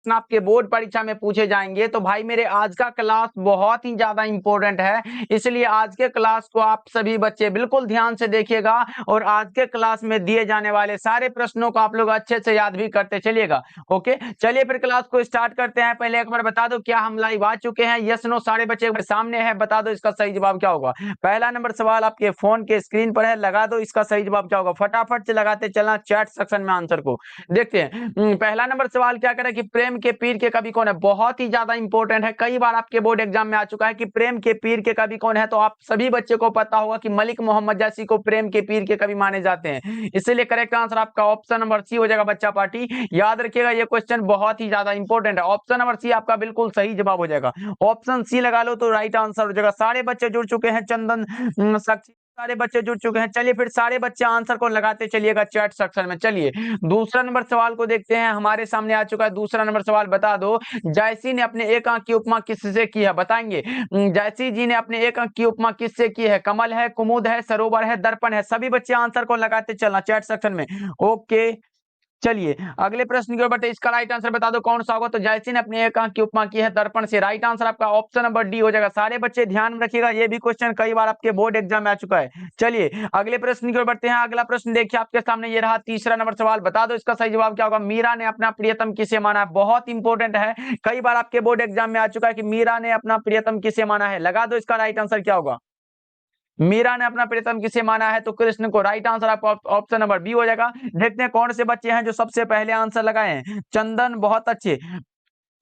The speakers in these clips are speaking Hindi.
आपके बोर्ड परीक्षा में पूछे जाएंगे। तो भाई मेरे आज का क्लास बहुत ही ज्यादा इंपॉर्टेंट है, इसलिए आज के क्लास को आप सभी बच्चे बिल्कुल ध्यान से देखिएगा और आज के क्लास में दिए जाने वाले सारे प्रश्नों को आप लोग अच्छे से याद भी करते चलिएगा। ओके, चलिए फिर क्लास को स्टार्ट करते हैं। पहले एक बार बता दो क्या हम लाइव आ चुके हैं? यस नो सारे बच्चे सामने है, बता दो इसका सही जवाब क्या होगा। पहला नंबर सवाल आपके फोन के स्क्रीन पर है, लगा दो इसका सही जवाब क्या होगा। फटाफट से लगाते चलना चैट सेक्शन में आंसर को। देखते हैं पहला नंबर सवाल क्या करे कि प्रेम के पीर के कवि कौन है। बहुत ही ज्यादा इंपॉर्टेंट है, कई बार आपके बोर्ड एग्जाम में आ चुका है कि प्रेम के पीर के कवि कौन है। तो आप सभी बच्चे को पता होगा कि मलिक मोहम्मद जैसी को प्रेम के पीर के कवि माने जाते हैं, इसलिए करेक्ट आंसर आपका ऑप्शन नंबर सी हो जाएगा बच्चा पार्टी। याद रखिएगा ये क्वेश्चन बहुत ही ज्यादा इंपॉर्टेंट है। ऑप्शन नंबर सी आपका बिल्कुल सही जवाब हो जाएगा। ऑप्शन सी लगा लो तो राइट आंसर हो जाएगा। सारे बच्चे जुड़ चुके हैं, चंदन साक्षी सारे बच्चे जुड़ चुके हैं। चलिए फिर सारे बच्चे आंसर को लगाते चलिएगा चैट सेक्शन में। चलिए दूसरा नंबर सवाल को देखते हैं, हमारे सामने आ चुका है दूसरा नंबर सवाल। बता दो जायसी ने अपने एक अंक की उपमा किससे की है, बताएंगे। जायसी जी ने अपने एक अंक की उपमा किससे की है? कमल है, कुमुद है, सरोवर है, दर्पण है। सभी बच्चे आंसर को लगाते चलना चैट सेक्शन में। ओके, चलिए अगले प्रश्न की ओर बढ़ते, इसका राइट आंसर बता दो कौन सा होगा। तो जैसी ने अपने एक अंक की उपमा की है दर्पण से। राइट आंसर आपका ऑप्शन नंबर डी हो जाएगा। सारे बच्चे ध्यान में रखिएगा, ये भी क्वेश्चन कई बार आपके बोर्ड एग्जाम में आ चुका है। चलिए अगले प्रश्न की ओर बढ़ते हैं। अगला प्रश्न देखिए आपके सामने ये रहा तीसरा नंबर सवाल। बता दो इसका सही जवाब क्या होगा। मीरा ने अपना प्रियतम किसे माना है? बहुत इंपॉर्टेंट है, कई बार आपके बोर्ड एग्जाम में आ चुका है कि मीरा ने अपना प्रियतम किसे माना है। लगा दो इसका राइट आंसर क्या होगा। मीरा ने अपना प्रीतम किसे माना है? तो कृष्ण को। राइट आंसर आपका ऑप्शन नंबर बी हो जाएगा। देखते हैं कौन से बच्चे हैं जो सबसे पहले आंसर लगाए हैं। चंदन बहुत अच्छे,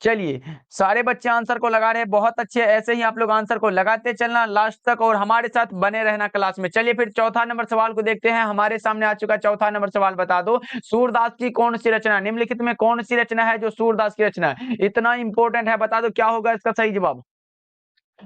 चलिए सारे बच्चे आंसर को लगा रहे हैं, बहुत अच्छे। ऐसे ही आप लोग आंसर को लगाते चलना लास्ट तक और हमारे साथ बने रहना क्लास में। चलिए फिर चौथा नंबर सवाल को देखते हैं, हमारे सामने आ चुका चौथा नंबर सवाल। बता दो सूरदास की कौन सी रचना, निम्नलिखित में कौन सी रचना है जो सूरदास की रचना है? इतना इंपॉर्टेंट है, बता दो क्या होगा इसका सही जवाब।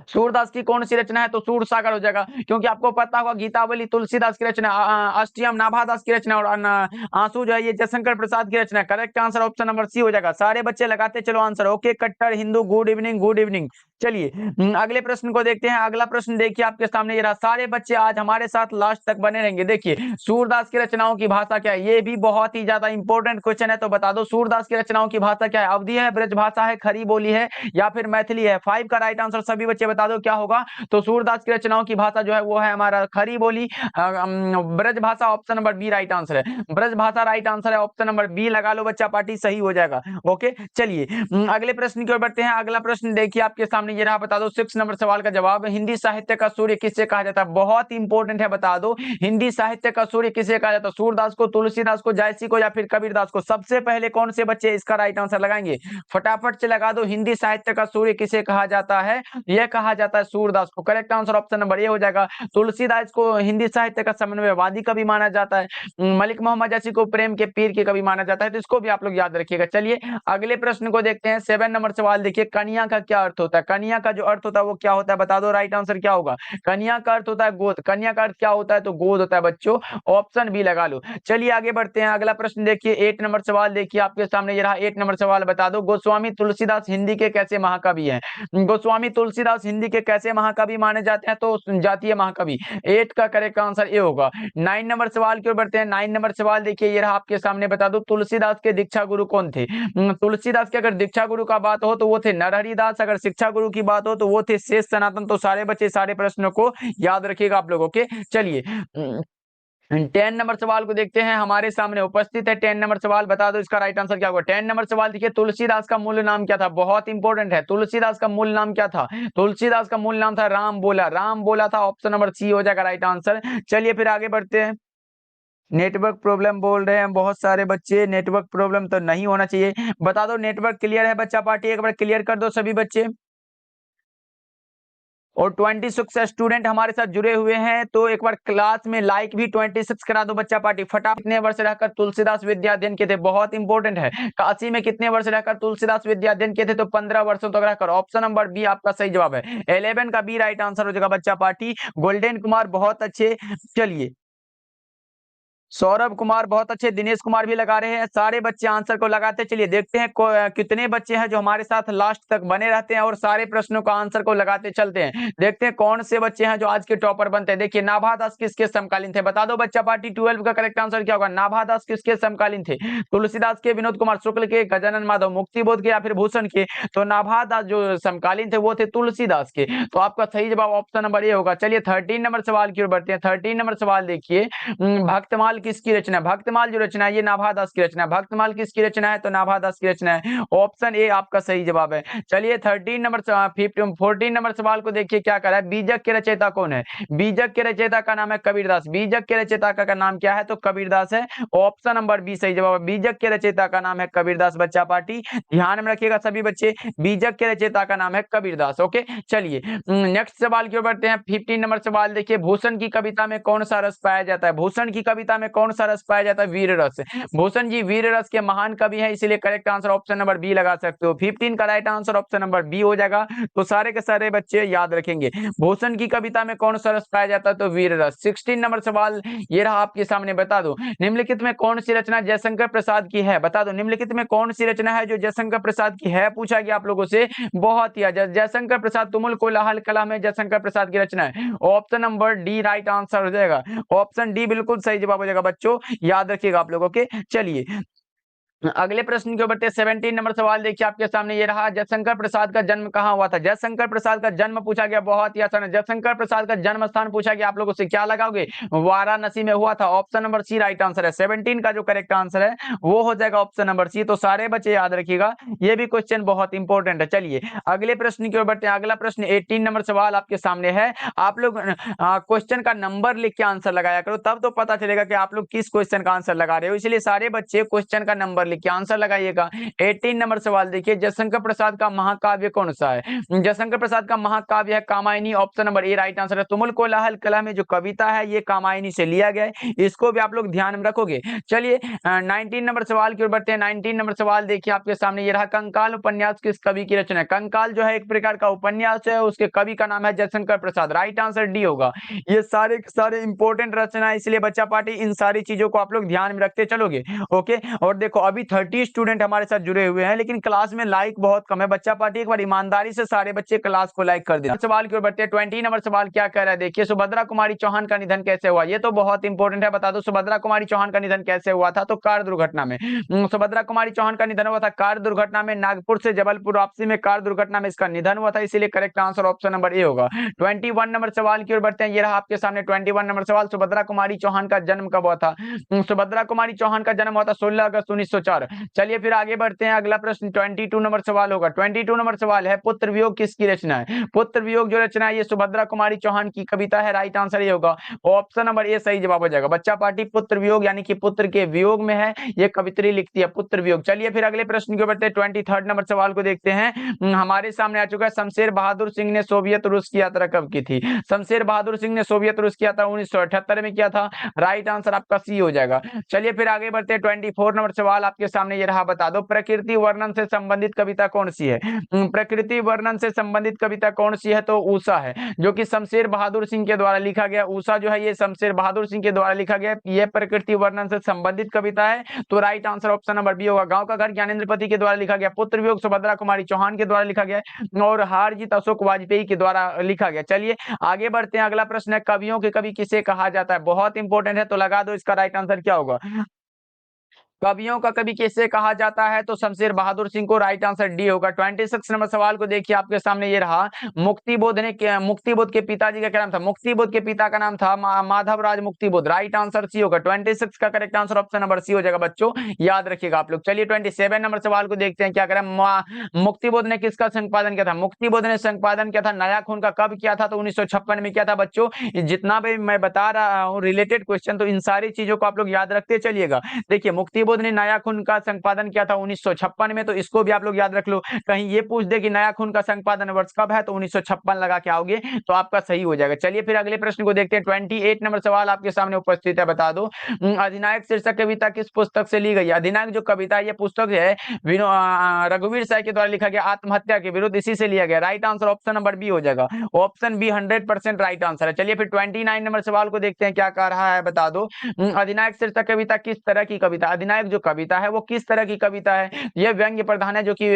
सूरदास की कौन सी रचना है? तो सूर सागर हो जाएगा, क्योंकि आपको पता होगा गीतावली तुलसीदास की रचना, अष्टयम नाभादास की रचना और आंसू जो है ये जयशंकर प्रसाद की रचना। Correct answer option number C हो जाएगा। सारे बच्चे लगाते चलो आंसर। ओके कट्टर हिंदू, गुड इवनिंग गुड इवनिंग। चलिए अगले प्रश्न को देखते हैं। अगला प्रश्न देखिए आपके सामने ये रहा। सारे बच्चे आज हमारे साथ लास्ट तक बने रहेंगे। देखिए सूरदास की रचनाओं की भाषा क्या है, ये भी बहुत ही ज्यादा इंपॉर्टेंट क्वेश्चन है। तो बता दो सूरदास की रचनाओं की भाषा क्या है? अवधी है, ब्रज भाषा है, खरी बोली है या फिर मैथिली है? 5 का राइट आंसर सभी बच्चे बता दो क्या होगा। तो सूरदास की रचनाओं की भाषा जो है वो है हमारा खरी बोली, Braj Bhasha option number B right answer है। ब्रज भाषा राइट आंसर है, ऑप्शन नंबर बी लगा लो बच्चा पार्टी, सही हो जाएगा। ओके चलिए अगले प्रश्न की ओर बढ़ते हैं। अगला प्रश्न देखिए आपके सामने ये रहा। बता दो 6 नंबर सवाल का जवाब। हिंदी साहित्य का सूर्य किसे कहा जाता है? बहुत इंपॉर्टेंट है, बता दो हिंदी साहित्य का सूर्य किसे कहा जाता है? सूरदास को, तुलसीदास को, जायसी को या फिर कबीरदास को? सबसे पहले कौन से बच्चे इसका राइट आंसर लगाएंगे? फटाफट से लगा दो। हिंदी साहित्य का सूर्य किसे कहा जाता है? यह कहा जाता है सूरदास को। Correct answer option number A हो जाएगा। तुलसीदास को हिंदी साहित्य का समन्वयवादी कवि माना जाता है। मलिक मोहम्मद जैसी को प्रेम के पीर के कवि माना जाता है, तो इसको भी आप लोग याद रखिएगा। चलिए अगले प्रश्न को देखते हैं। 7 नंबर सवाल देखिए, कन्या का क्या अर्थ होता है? कन्या का जो अर्थ होता है वो क्या होता है, बता दो राइट आंसर क्या होगा। कन्या का अर्थ होता है गोद। कन्या का अर्थ क्या होता है? तो गोद होता है बच्चों, ऑप्शन बी लगा लो। चलिए आगे बढ़ते हैं। अगला प्रश्न देखिए 8 नंबर सवाल देखिए आपके सामने ये रहा। 8 नंबर सवाल बता दो गोस्वामी तुलसीदास हिंदी के कैसे महाकवि हैं? गोस्वामी तुलसीदास हिंदी के कैसे महाकवि माने जाते हैं? तो जातीय महाकवि। 8 का करेक्ट आंसर ए होगा। 9 नंबर सवाल की ओर बढ़ते हैं। 9 नंबर सवाल देखिए ये रहा आपके सामने। बता दो तुलसीदास के दीक्षा गुरु कौन थे? तुलसीदास के अगर दीक्षा गुरु का बात हो तो वो थे नरहरि दास, अगर शिक्षा गुरु की बात हो तो वो थे शेष सनातन। तो सारे बच्चे सारे प्रश्नों को याद रखिएगा आप लोग। ओके चलिए 10 नंबर सवाल को देखते हैं, हमारे सामने उपस्थित है 10 नंबर सवाल। बता दो इसका राइट आंसर क्या होगा। 10 नंबर सवाल देखिए, तुलसीदास का मूल नाम क्या था? बहुत इंपॉर्टेंट है, तुलसीदास का मूल नाम क्या था? तुलसीदास का मूल नाम था राम बोला। राम बोला था, ऑप्शन नंबर सी हो जाएगा राइट आंसर। चलिए फिर आगे बढ़ते हैं। नेटवर्क प्रॉब्लम बोल रहे हैं बहुत सारे बच्चे, नेटवर्क प्रॉब्लम तो नहीं होना चाहिए। बता दो नेटवर्क क्लियर है बच्चा पार्टी, एक बार क्लियर कर दो सभी बच्चे। और 26 स्टूडेंट हमारे साथ जुड़े हुए हैं, तो एक बार क्लास में लाइक भी 26 करा दो बच्चा पार्टी फटाफट। कितने वर्ष रहकर तुलसीदास विद्या अध्ययन किए थे? बहुत इंपॉर्टेंट है। काशी में कितने वर्ष रहकर तुलसीदास विद्या अध्ययन किए थे? तो 15 वर्षों तक रहकर, ऑप्शन नंबर बी आपका सही जवाब है। 11 का बी राइट आंसर हो जाएगा बच्चा पार्टी। गोल्डन कुमार बहुत अच्छे। चलिए सौरभ कुमार बहुत अच्छे, दिनेश कुमार भी लगा रहे हैं, सारे बच्चे आंसर को लगाते। चलिए देखते हैं कितने बच्चे हैं जो हमारे साथ लास्ट तक बने रहते हैं और सारे प्रश्नों का आंसर को लगाते चलते हैं। देखते हैं कौन से बच्चे हैं जो आज के टॉपर बनते हैं। देखिए नाभा दास किसके समकालीन थे, बता दो बच्चा पार्टी। 12 का करेक्ट आंसर क्या होगा? नाभा दास किसके समकालीन थे? तुलसीदास के, विनोद कुमार शुक्ल के, गजानन माधव मुक्तिबोध के या फिर भूषण के? तो नाभा दास जो समकालीन थे वो थे तुलसीदास के। तो आपका सही जवाब ऑप्शन नंबर ए होगा। चलिए 13 नंबर सवाल की ओर बढ़ते हैं। 13 नंबर सवाल देखिए, भक्तमाल किसकी रचना है? भक्तमाल जो रचना है ये नाभा दास की रचना है। भक्तमाल किसकी रचना है? तो नाभा दास की रचना है। ऑप्शन ए आपका सही जवाब है। चलिए 13 नंबर 14 नंबर सवाल को देखिए क्या कर रहा है। बीजक के रचयिता कौन है? बीजक के रचयिता का नाम है कबीरदास। बीजक के रचयिता का नाम क्या है? तो कबीरदास है। ऑप्शन नंबर बी सही जवाब है। बीजक के रचयिता का नाम है कबीरदास। बच्चा पार्टी ध्यान में रखिएगा सभी बच्चे, बीजक के रचयिता का नाम है कबीरदास। ओके चलिए नेक्स्ट सवाल की ओर बढ़ते हैं। 15 नंबर सवाल देखिए, भूषण की कविता में कौन सा रस पाया जाता है? भूषण की कविता में कौन सा रस पाया जाता है? वीर रस। भूषण जी वीर रस के महान कवि हैं, इसलिए correct answer option number B लगा सकते हो। 15 का right answer option number B हो जाएगा। तो सारे के सारे बच्चे याद रखेंगे भूषण की कविता में कौन सा रस पाया जाता है? तो वीर रस। 16 नंबर सवाल ये रहा आपके सामने, बता दो निम्नलिखित में कौन सी रचना जयशंकर प्रसाद की है? बता दो निम्नलिखित में कौन सी रचना है जो जयशंकर प्रसाद की है? पूछा गया आप लोगों से, बहुत ही जयशंकर प्रसाद तुमुल कोलाहल कला में जयशंकर प्रसाद की रचना है। Option number D right answer हो जाएगा। ऑप्शन डी बिल्कुल सही जवाब हो जाएगा बच्चों, याद रखिएगा आप लोगों के। चलिए अगले प्रश्न के बढ़ते 17 नंबर सवाल देखिए आपके सामने ये रहा, जयशंकर प्रसाद का जन्म कहाँ हुआ था? जयशंकर प्रसाद का जन्म पूछा गया, बहुत ही आसान है। जयशंकर प्रसाद का जन्म स्थान पूछा गया आप लोगों से, क्या लगाओगे? वाराणसी में हुआ था। Option number C right answer है। 17 का जो करेक्ट आंसर है वो हो जाएगा ऑप्शन नंबर सी। तो सारे बच्चे याद रखिएगा, ये भी क्वेश्चन बहुत इंपॉर्टेंट है। चलिए अगले प्रश्न की ओर बढ़ते हैं। अगला प्रश्न 18 नंबर सवाल आपके सामने है। आप लोग क्वेश्चन का नंबर लिख के आंसर लगाया करो, तब तो पता चलेगा कि आप लोग किस क्वेश्चन का आंसर लगा रहे हो। इसलिए सारे बच्चे क्वेश्चन का नंबर लिख के आंसर लगाइएगा। 18 नंबर सवाल देखिए, जयशंकर प्रसाद का महाकाव्य कौन सा है? जयशंकर प्रसाद का महाकाव्य है Kamayani. Option number A right answer है। तुमुल कोलाहल कला में जो कविता है ये कामायनी से लिया गया है, इसको भी आप लोग ध्यान में रखोगे। चलिए 19 नंबर सवाल की ओर बढ़ते हैं। 19 नंबर सवाल देखिए आपके सामने ये रहा, कंकाल उपन्यास किस कवि की रचना है? कंकाल जो है एक प्रकार का उपन्यास है, उसके कवि का नाम है Jaishankar Prasad. Right answer D होगा। ये सारे इंपॉर्टेंट रचना है, इसलिए बच्चा पार्टी इन सारी चीजों को आप लोग ध्यान में रखते चलोगे। ओके और देखो अभी 30 स्टूडेंट हमारे साथ जुड़े हुए हैं, लेकिन क्लास में लाइक बहुत कम है। बच्चा पार्टी एक बार ईमानदारी से सारे बच्चे क्लास को लाइक कर देना। सवाल की ओर बढ़ते हैं। 20 नंबर सवाल क्या कह रहा है देखिए, सुभद्रा कुमारी चौहान का निधन कैसे हुआ? ये तो बहुत इंपॉर्टेंट है, बता दो सुभद्रा कुमारी चौहान का निधन कैसे हुआ था? तो कार दुर्घटना में। सुभद्रा कुमारी चौहान का निधन हुआ था कार दुर्घटना में। नागपुर से जबलपुर वापसी में कार दुर्घटना में इसका निधन हुआ था, इसीलिए correct answer option number A होगा। 21 नंबर सवाल की ओर बढ़ते हैं। ये रहा आपके सामने 21 नंबर सवाल, सुभद्रा कुमारी चौहान का जन्म कब हुआ था? सुभद्रा कुमारी चौहान का जन्म हुआ था 16 अगस्त 1904। चलिए फिर आगे बढ़ते हैं। अगला प्रश्न 22 नंबर सवाल होगा। 22 नंबर सवाल है, पुत्र वियोग किसकी रचना है? पुत्र वियोग जो रचना है ये सुभद्रा कुमारी चौहान की कविता है। राइट आंसर ये होगा। ऑप्शन नंबर ए सही जवाब हो जाएगा। बच्चा पार्टी पुत्र वियोग यानी कि पुत्र के वियोग में है, ये कवित्री लिखती है पुत्र वियोग। चलिए फिर अगले प्रश्न के बढ़ते हैं। 23 नंबर सवाल को देखते हैं। हमारे सामने आ चुका है, शमशेर बहादुर सिंह ने सोवियत रूस की यात्रा कब की थी? शमशेर बहादुर सिंह ने सोवियत रूस की यात्रा 1978 में किया था। राइट आंसर आपका सी हो जाएगा। चलिए फिर आगे बढ़ते हैं। 24 नंबर सवाल आपके सामने ये रहा, बता दो प्रकृति वर्णन से संबंधित कविता कौन सी है? प्रकृति वर्णन से संबंधित कविता कौन सी है? तो उषा है, जो कि शमशेर बहादुर सिंह के द्वारा लिखा गया। उषा जो है ये शमशेर बहादुर सिंह के द्वारा लिखा गया, ये प्रकृति वर्णन से संबंधित कविता है। तो right answer option number B होगा। गांव का घर ज्ञानेंद्रपति के द्वारा लिखा गया। पुत्र वियोग सुभद्रा कुमारी चौहान के द्वारा लिखा गया, और हार जीत अशोक वाजपेयी के द्वारा लिखा गया। चलिए आगे बढ़ते हैं। अगला प्रश्न है, कवियों के कवि किसे कहा जाता है? बहुत इंपॉर्टेंट है, तो लगा दो इसका राइट आंसर क्या होगा। कवियों का कवि किसे कहा जाता है? तो शमशेर बहादुर सिंह को। राइट आंसर डी होगा। 26 नंबर सवाल को देखिए आपके सामने ये रहा, मुक्तिबोध के पिताजी का क्या नाम था? मुक्तिबोध के पिता का नाम था Madhav Raj Muktibodh. Right answer C होगा। 26 का correct answer option number C हो जाएगा बच्चों, याद रखिएगा आप लोग। चलिए 27 नंबर सवाल को देखते हैं क्या करें। मुक्तिबोध ने किसका संपादन किया था? मुक्तिबोध ने संपादन किया था नया खून का। कब किया था? तो 1956 में किया था बच्चों। जितना भी मैं बता रहा हूँ रिलेटेड क्वेश्चन, तो इन सारी चीजों को आप लोग याद रखते चलिएगा। देखिए मुक्तिबोध बुद्ध ने नया खून का संपादन किया था 1956 में, तो इसको भी आप लोग याद रख लो। कहीं ये पूछ दे कि नया खून का संपादन वर्ष कब है, तो 1956 लगा के आओगे तो आपका सही हो जाएगा। चलिए फिर अगले प्रश्न को देखते हैं। 28 नंबर सवाल आपके सामने उपस्थित है, बता दो अधिनायक शीर्षक कविता किस पुस्तक से ली गई है। अधिनायक जो कविता है, ये पुस्तक है रघुवीर साय के द्वारा लिखा गया, आत्महत्या के विरुद्ध, इसी से लिया गया। Right answer option number B हो जाएगा। ऑप्शन बी 100% राइट आंसर है। चलिए फिर 29 नंबर सवाल को देखते हैं, क्या कह रहा है, बता दो अधिनायक शीर्षक कविता किस तरह की कविता। अधिनायक जो कविता है वो किस तरह की कविता है, यह व्यंग्य प्रधान है, जो कि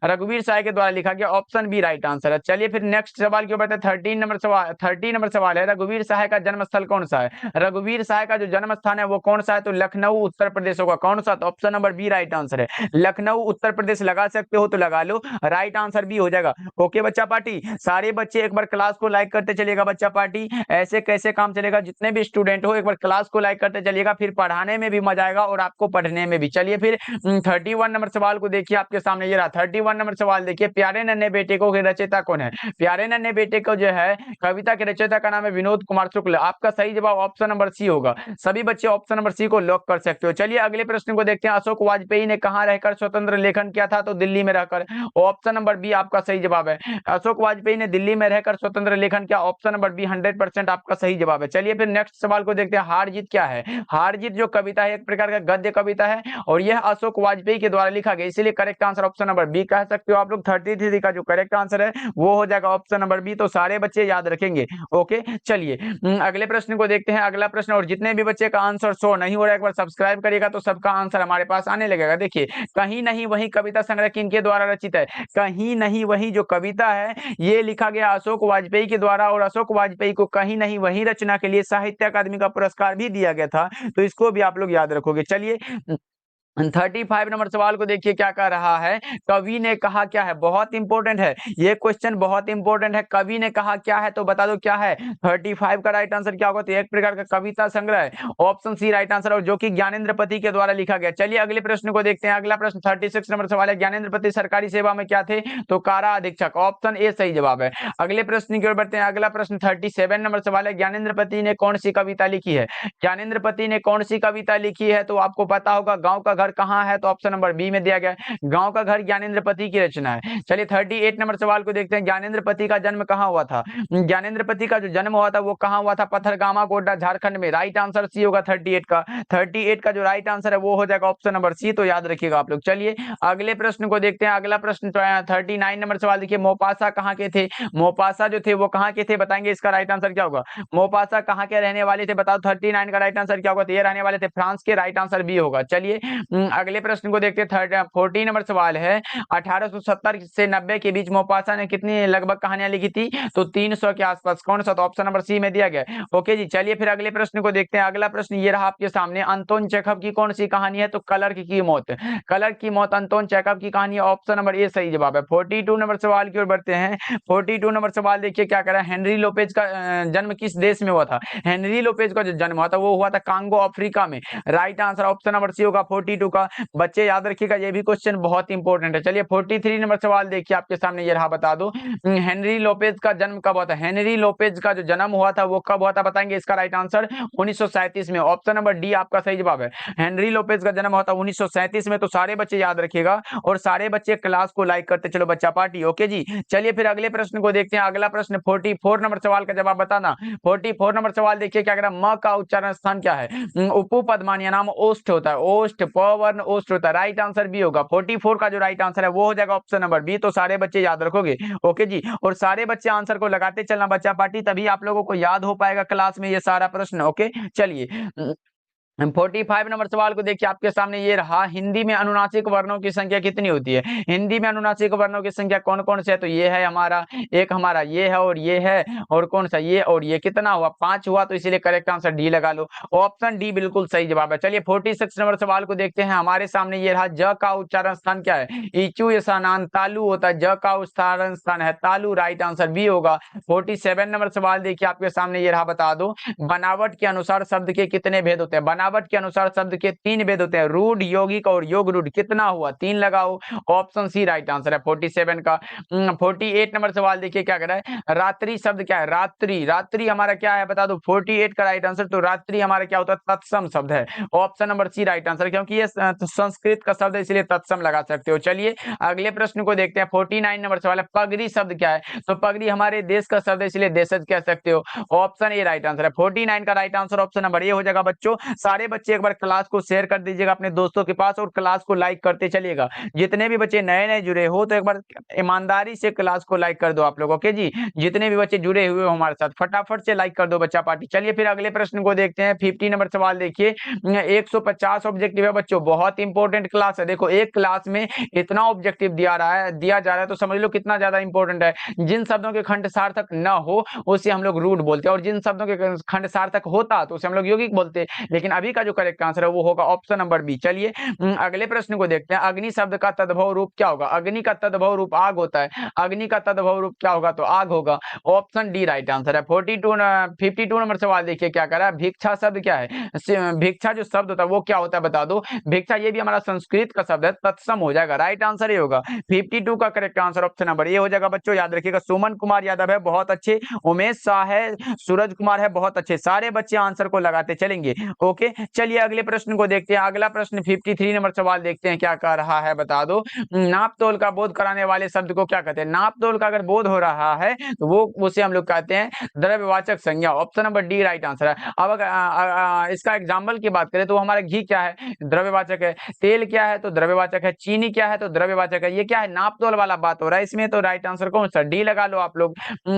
रघुवीर साय के द्वारा लिखा गया। ऑप्शन बी राइट आंसर है। चलिए फिर नेक्स्ट सवाल के ऊपर 30 नंबर सवाल है, रघुवीर साय का जन्म स्थल कौन सा है। रघुवीर साय का जो जन्म स्थान है वो कौन सा है, तो लखनऊ उत्तर प्रदेश होगा। कौन सा, तो option number B right answer है। लखनऊ उत्तर प्रदेश लगा सकते हो तो लगा लो, राइट आंसर बी हो जाएगा। ओके बच्चा पार्टी, सारे बच्चे एक बार क्लास को लाइक करते चलिएगा। बच्चा पार्टी ऐसे कैसे काम चलेगा, जितने भी स्टूडेंट हो एक बार क्लास को लाइक करते चलिएगा, फिर पढ़ाने में भी मजा आएगा और आपको पढ़ने में भी। चलिए फिर 31 नंबर सवाल को देखिए, आपके सामने ये रहा 31 नंबर सवाल। देखिए, प्यारे नन्हे बेटे को के रचयिता कौन है। प्यारे नन्हे बेटे को जो है कविता के रचयिता का नाम है विनोद कुमार शुक्ल। आपका सही जवाब ऑप्शन नंबर सी होगा। सभी बच्चे ऑप्शन नंबर सी को लॉक कर सकते हो। चलिए अगले प्रश्न को देखते हैं। अशोक वाजपेयी ने कहां रहकर स्वतंत्र लेखन किया था, तो दिल्ली में रहकर। ऑप्शन नंबर बी आपका सही जवाब है। अशोक वाजपेयी ने दिल्ली में रहकर स्वतंत्र लेखन किया। ऑप्शन नंबर बी 100% आपका सही जवाब है। चलिए फिर नेक्स्ट सवाल को देखते हैं। हार जीत क्या है। हार जीत जो कविता है एक प्रकार का गद्य कविता है और यह अशोक वाजपेयी के द्वारा लिखा गया, इसीलिए correct answer option number B कह सकते हो आप लोग। 33 का जो करेक्ट आंसर है वो हो जाएगा ऑप्शन नंबर बी। तो सारे बच्चे याद रखेंगे। ओके चलिए अगले प्रश्न को देखते हैं। अगला प्रश्न, और जितने भी बच्चे का आंसर शो नहीं हो रहा है एक बार सब्सक्राइब करिएगा तो सबका आंसर हमारे पास आने लगेगा। देखिए, कहीं नहीं वही कविता संग्रह किनके द्वारा रचित है। कहीं नहीं वही जो कविता है ये लिखा गया अशोक वाजपेयी के द्वारा, और अशोक वाजपेयी को कहीं नहीं वही रचना के लिए साहित्य अकादमी का पुरस्कार भी दिया गया था, तो इसको भी आप लोग याद रखोगे। चलिए 35 नंबर सवाल को देखिए, क्या कह रहा है, कवि ने कहा क्या है। बहुत इंपॉर्टेंट है ये क्वेश्चन, बहुत इंपॉर्टेंट है। कवि ने कहा क्या है, तो बता दो क्या है। 35 का राइट आंसर क्या होगा, तो एक प्रकार का कविता संग्रह है। ऑप्शन सी राइट आंसर, और जो कि ज्ञानेंद्र पति के द्वारा लिखा गया। चलिए अगले प्रश्न को देखते हैं। अगला प्रश्न 36 नंबर सवाल है, ज्ञानेंद्र पति सरकारी सेवा में क्या थे, तो कारा अधीक्षक। ऑप्शन ए सही जवाब है। अगले प्रश्न की ओर बढ़ते हैं। अगला प्रश्न 37 नंबर सवाल है, ज्ञानेंद्र पति ने कौन सी कविता लिखी है। ज्ञानेंद्र पति ने कौन सी कविता लिखी है, तो आपको पता होगा गांव का घर कहां है, तो ऑप्शन नंबर बी में दिया गया है। गांव का घर ज्ञानेंद्र पति की रचना है। चलिए 38 नंबर सवाल को देखते हैं। ज्ञानेंद्र पति का जन्म कहां हुआ था। ज्ञानेंद्र पति का जो जन्म हुआ था वो कहां हुआ था, पथरगामा गोड्डा झारखंड में। राइट आंसर सी होगा 38 का जो राइट आंसर है वो हो जाएगा ऑप्शन नंबर सी, तो याद रखिएगा आप लोग। चलिए अगले प्रश्न को देखते हैं। अगला प्रश्न 39 नंबर सवाल देखिए, मोपासा कहां के थे। मोपासा जो थे वो कहां के थे, बताएंगे इसका राइट आंसर क्या होगा। मोपासा कहां के रहने वाले थे, बताओ। 39 का राइट आंसर क्या होगा, तो ये रहने वाले थे फ्रांस के। राइट आंसर बी होगा। चलिए अगले प्रश्न को देखते हैं। 40 नंबर सवाल है, 1870 से 90 के बीच मोपासा ने कितनी लगभग कहानियां लिखी थी, तो 300 के आसपास। कौन सा, तो ऑप्शन नंबर सी में दिया गया। ओके जी, चलिए फिर अगले प्रश्न को देखते हैं। अगला प्रश्न ये रहा आपके सामने, अंतोन चेखव की कौन सी कहानी है, तो क्लर्क की मौत। क्लर्क की मौत अंतोन चेखव की कहानी है। ऑप्शन नंबर ए सही जवाब है। 42 नंबर सवाल की ओर बढ़ते हैं। 42 नंबर सवाल देखिए क्या कह रहा है, हेनरी लोपेज का जन्म किस देश में हुआ था। हेनरी लोपेज का जो जन्म हुआ था वो हुआ था कांगो अफ्रीका में। Right answer option number C होगा 42 का। बच्चे याद रखिएगा, ये भी क्वेश्चन बहुत इंपॉर्टेंट है। चलिए 43 नंबर सवाल देखिए आपके सामने, ये रहा, बता दो हेनरी लोपेज का जन्म कब हुआ था। हेनरी लोपेज का जो जन्म हुआ था वो कब हुआ था, बताएंगे इसका राइट आंसर 1937 में। ऑप्शन नंबर डी आपका सही जवाब है। हेनरी लोपेज का जन्म हुआ था 1937 में। तो सारे बच्चे याद रखिएगा और सारे बच्चे क्लास को लाइक करते चलो बच्चा पार्टी। ओके जी, चलिए फिर अगले प्रश्न को देखते हैं। अगला प्रश्न 44 नंबर सवाल का जवाब बताना। 44 नंबर सवाल देखिए क्या कह रहा है, म का उच्चारण स्थान क्या है। उपु पद्मानिया नाम ओष्ठ होता है। ओष्ठ पवर्ण ओष्ठ होता है। राइट आंसर बी होगा। 44 का जो राइट आंसर है वो हो जाएगा ऑप्शन नंबर बी। तो सारे बच्चे याद रखोगे। ओके जी, और सारे बच्चे आंसर को लगाते चलना बच्चा पार्टी, तभी आप लोगों को याद हो पाएगा क्लास में ये सारा प्रश्न। ओके चलिए 45 नंबर सवाल को देखिए आपके सामने, ये रहा, हिंदी में अनुनासिक वर्णों की संख्या कितनी होती है। हिंदी में अनुनासिक वर्णों की संख्या कौन कौन से है, तो ये है हमारा, एक हमारा ये है और ये है, और कौन सा ये और ये। कितना हुआ, 5 हुआ, तो इसीलिए करेक्ट आंसर डी लगा लो। ऑप्शन डी बिल्कुल सही जवाब है। चलिए 46 नंबर सवाल को देखते हैं। हमारे सामने ये रहा, ज का उच्चारण स्थान क्या है। इचू यसानान तालु होता है। ज का उच्चारण स्थान है तालु। राइट आंसर बी होगा। 47 नंबर सवाल देखिए आपके सामने, ये रहा, बता दो बनावट के अनुसार शब्द के कितने भेद होते हैं। बनावट के अनुसार शब्द के 3 भेद होते हैं, रूढ़, यौगिक और योग रूढ़। कितना हुआ? 3 लगाओ। ऑप्शन सी राइट आंसर है 47 का। 48 नंबर सवाल देखिए क्या कर रहा है, रात्रि शब्द क्या है? रात्रि, रात्रि हमारा क्या है बता दो। 48 का राइट आंसर। तो रात्रि हमारा क्या होता है? तत्सम शब्द है। Option number C right answer, क्योंकि ये संस्कृत का शब्द है इसलिए तत्सम लगा सकते हो। चलिए अगले प्रश्न को देखते हैं। 49 नंबर सवाल है, पगड़ी शब्द क्या है? तो पगड़ी हमारे देश का शब्द है इसलिए देशज कह सकते हो। ऑप्शन ए राइट आंसर है। 49 का right answer option number A हो जाएगा। बच्चों सारे बच्चे एक बार क्लास को शेयर कर दीजिएगा अपने दोस्तों के पास और क्लास को लाइक करते चलिएगा। जितने भी बच्चे नए नए जुड़े हो तो एक बार ईमानदारी से क्लास को लाइक कर दो आप लोग। ओके जी, जितने भी बच्चे जुड़े हुए हो हमारे साथ फटाफट से लाइक कर दो बच्चा पार्टी। चलिए फिर अगले प्रश्न को देखते हैं। 50 नंबर सवाल देखिए, 150 ऑब्जेक्टिव है बच्चों, बहुत इंपॉर्टेंट क्लास है। देखो एक क्लास में इतना ऑब्जेक्टिव दिया जा रहा है तो समझ लो कितना ज्यादा इंपॉर्टेंट है। जिन शब्दों के खंड सार्थक न हो उसे हम लोग रूढ़ बोलते हैं, और जिन शब्दों के खंड सार्थक होता तो उसे हम लोग यौगिक बोलते हैं। लेकिन अभी का जो करेक्ट आंसर है वो होगा ऑप्शन नंबर बी। चलिए अगले प्रश्न को देखते हैं। अग्नि शब्द का तद्भव रूप क्या होगा? अग्नि का तद्भव रूप आग होता है। अग्नि का तद्भव रूप क्या होगा? तो आग होगा। ऑप्शन डी राइट आंसर है। 52 नंबर सवाल देखिए क्या कर रहा है, भिक्षा शब्द क्या है? भिक्षा जो शब्द होता है वो क्या होता है बता दो। भिक्षा ये भी हमारा संस्कृत का शब्द है, तत्सम हो जाएगा। राइट आंसर ये होगा। 52 का correct answer option number A हो जाएगा। बच्चों याद रखिएगा, सुमन कुमार यादव है बहुत अच्छे, उमेश शाह है, सूरज कुमार है बहुत अच्छे, सारे बच्चे आंसर को लगाते चलेंगे। ओके चलिए अगले प्रश्न को देखते हैं। अगला प्रश्न 53 नंबर सवाल देखते हैं क्या कह रहा है बता दो। नाप तोल का बोध कराने वाले शब्द को क्या कहते हैं? नाप तोल का अगर बोध हो रहा है तो वो उसे हम लोग कहते हैं द्रव्यवाचक संज्ञा। Option number D right answer है। अब अगर इसका एग्जाम्पल की बात करें तो हमारा घी क्या है? द्रव्यवाचक है। तेल क्या है? तो द्रव्यवाचक है। चीनी क्या है? तो द्रव्यवाचक है। ये क्या है? नाप तोल वाला बात हो रहा है इसमें, तो राइट आंसर कौन सा? डी लगा लो आप लोग।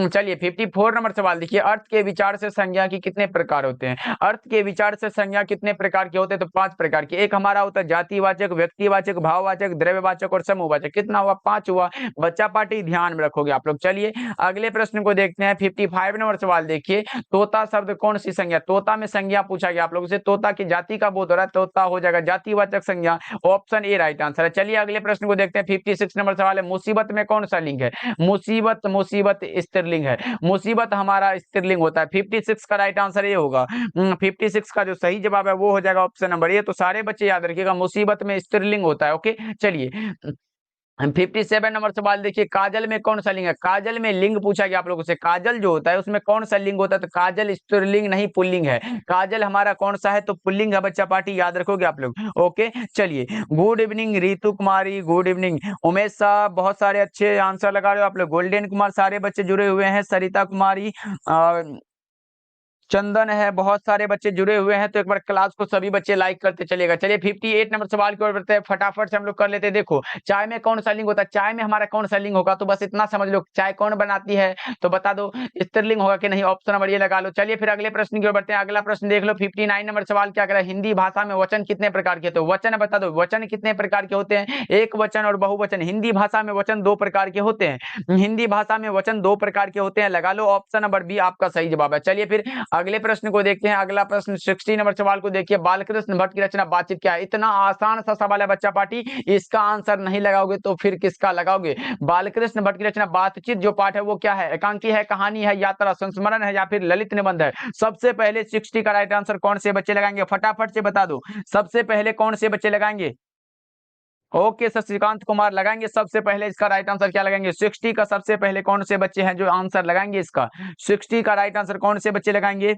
चलिए 54 नंबर सवाल देखिए, अर्थ के विचार से संज्ञा की कितने प्रकार होते हैं? अर्थ के विचार से संज्ञा कितने प्रकार के होते हैं? तो 5 प्रकार के। एक हमारा होता है जातिवाचक, व्यक्तिवाचक, भाववाचक, द्रव्यवाचक और समूहवाचक। कितना हुआ? 5 हुआ। बच्चा पार्टी ध्यान में रखोगे आप लोग। चलिए अगले प्रश्न को देखते हैं। 55 नंबर सवाल देखिए, तोता शब्द कौन सी संज्ञा? तोता में संज्ञा पूछा गया आप लोगों से, तोता की जाति का बोध हो रहा है, तोता हो जाएगा जातिवाचक संज्ञा। ऑप्शन ए राइट आंसर है। चलिए अगले प्रश्न को देखते हैं। 56 नंबर सवाल है, मुसीबत में कौन सा लिंग है? मुसीबत, मुसीबत स्त्रीलिंग है। मुसीबत हमारा स्त्रीलिंग होता है। 56 का राइट आंसर ये होगा। 56 का जो सही जवाब है वो हो जाएगा ऑप्शन नंबर ए। तो सारे बच्चे याद रखिएगा, मुसीबत में स्त्रीलिंग होता है। ओके चलिए 57 नंबर सवाल देखिए, काजल में कौन सा लिंग है? काजल में लिंग पूछा गया आप लोगों से। काजल जो होता है उसमें कौन सा लिंग होता है? तो काजल स्त्रीलिंग नहीं पुल्लिंग है। काजल हमारा कौन सा है? तो पुल्लिंग है बच्चा पार्टी, याद रखोगे आप लोग। ओके चलिए good evening Ritu Kumari, good evening Umesh साहब, बहुत सारे अच्छे आंसर लगा रहे हो आप लोग। गोल्डन कुमार, सारे बच्चे जुड़े हुए हैं। सरिता कुमारी, चंदन है, बहुत सारे बच्चे जुड़े हुए हैं। तो एक बार क्लास को सभी बच्चे लाइक करते चलेगा। चलिए 58 नंबर सवाल की ओर बढ़ते हैं, फटाफट से हम लोग कर लेते हैं। देखो चाय में कौन सा लिंग होता है? चाय में हमारा कौन सा लिंग होगा? तो बस इतना समझ लो, चाय कौन बनाती है? तो बता दो स्त्रीलिंग होगा कि नहीं। ऑप्शन नंबर ये लगा लो। चलिए फिर अगले प्रश्न की ओर बढ़ते हैं। अगला प्रश्न देख लो। 59 नंबर सवाल क्या कर रहा है, हिंदी भाषा में वचन कितने प्रकार के? तो वचन बता दो, वचन कितने प्रकार के होते हैं? एक वचन और बहुवचन। हिंदी भाषा में वचन 2 प्रकार के होते हैं। हिंदी भाषा में वचन 2 प्रकार के होते हैं, लगा लो। ऑप्शन नंबर बी आपका सही जवाब है। चलिए फिर अगले प्रश्न को देखते हैं। अगला प्रश्न 60 नंबर सवाल को देखिए, बालकृष्ण भट्ट की रचना बातचीत क्या है? इतना आसान सा सवाल है बच्चा पार्टी, इसका आंसर नहीं लगाओगे तो फिर किसका लगाओगे? बालकृष्ण भट्ट की रचना बातचीत जो पाठ है वो क्या है? एकांकी है, कहानी है, यात्रा, संस्मरण है या फिर ललित निबंध है? सबसे पहले 60 का राइट आंसर कौन से बच्चे लगाएंगे? फटाफट से बता दो, सबसे पहले कौन से बच्चे लगाएंगे? ओके शशिकांत कुमार लगाएंगे सबसे पहले। इसका राइट आंसर क्या लगाएंगे? 60 का सबसे पहले कौन से बच्चे हैं जो आंसर लगाएंगे इसका? 60 का राइट आंसर कौन से बच्चे लगाएंगे?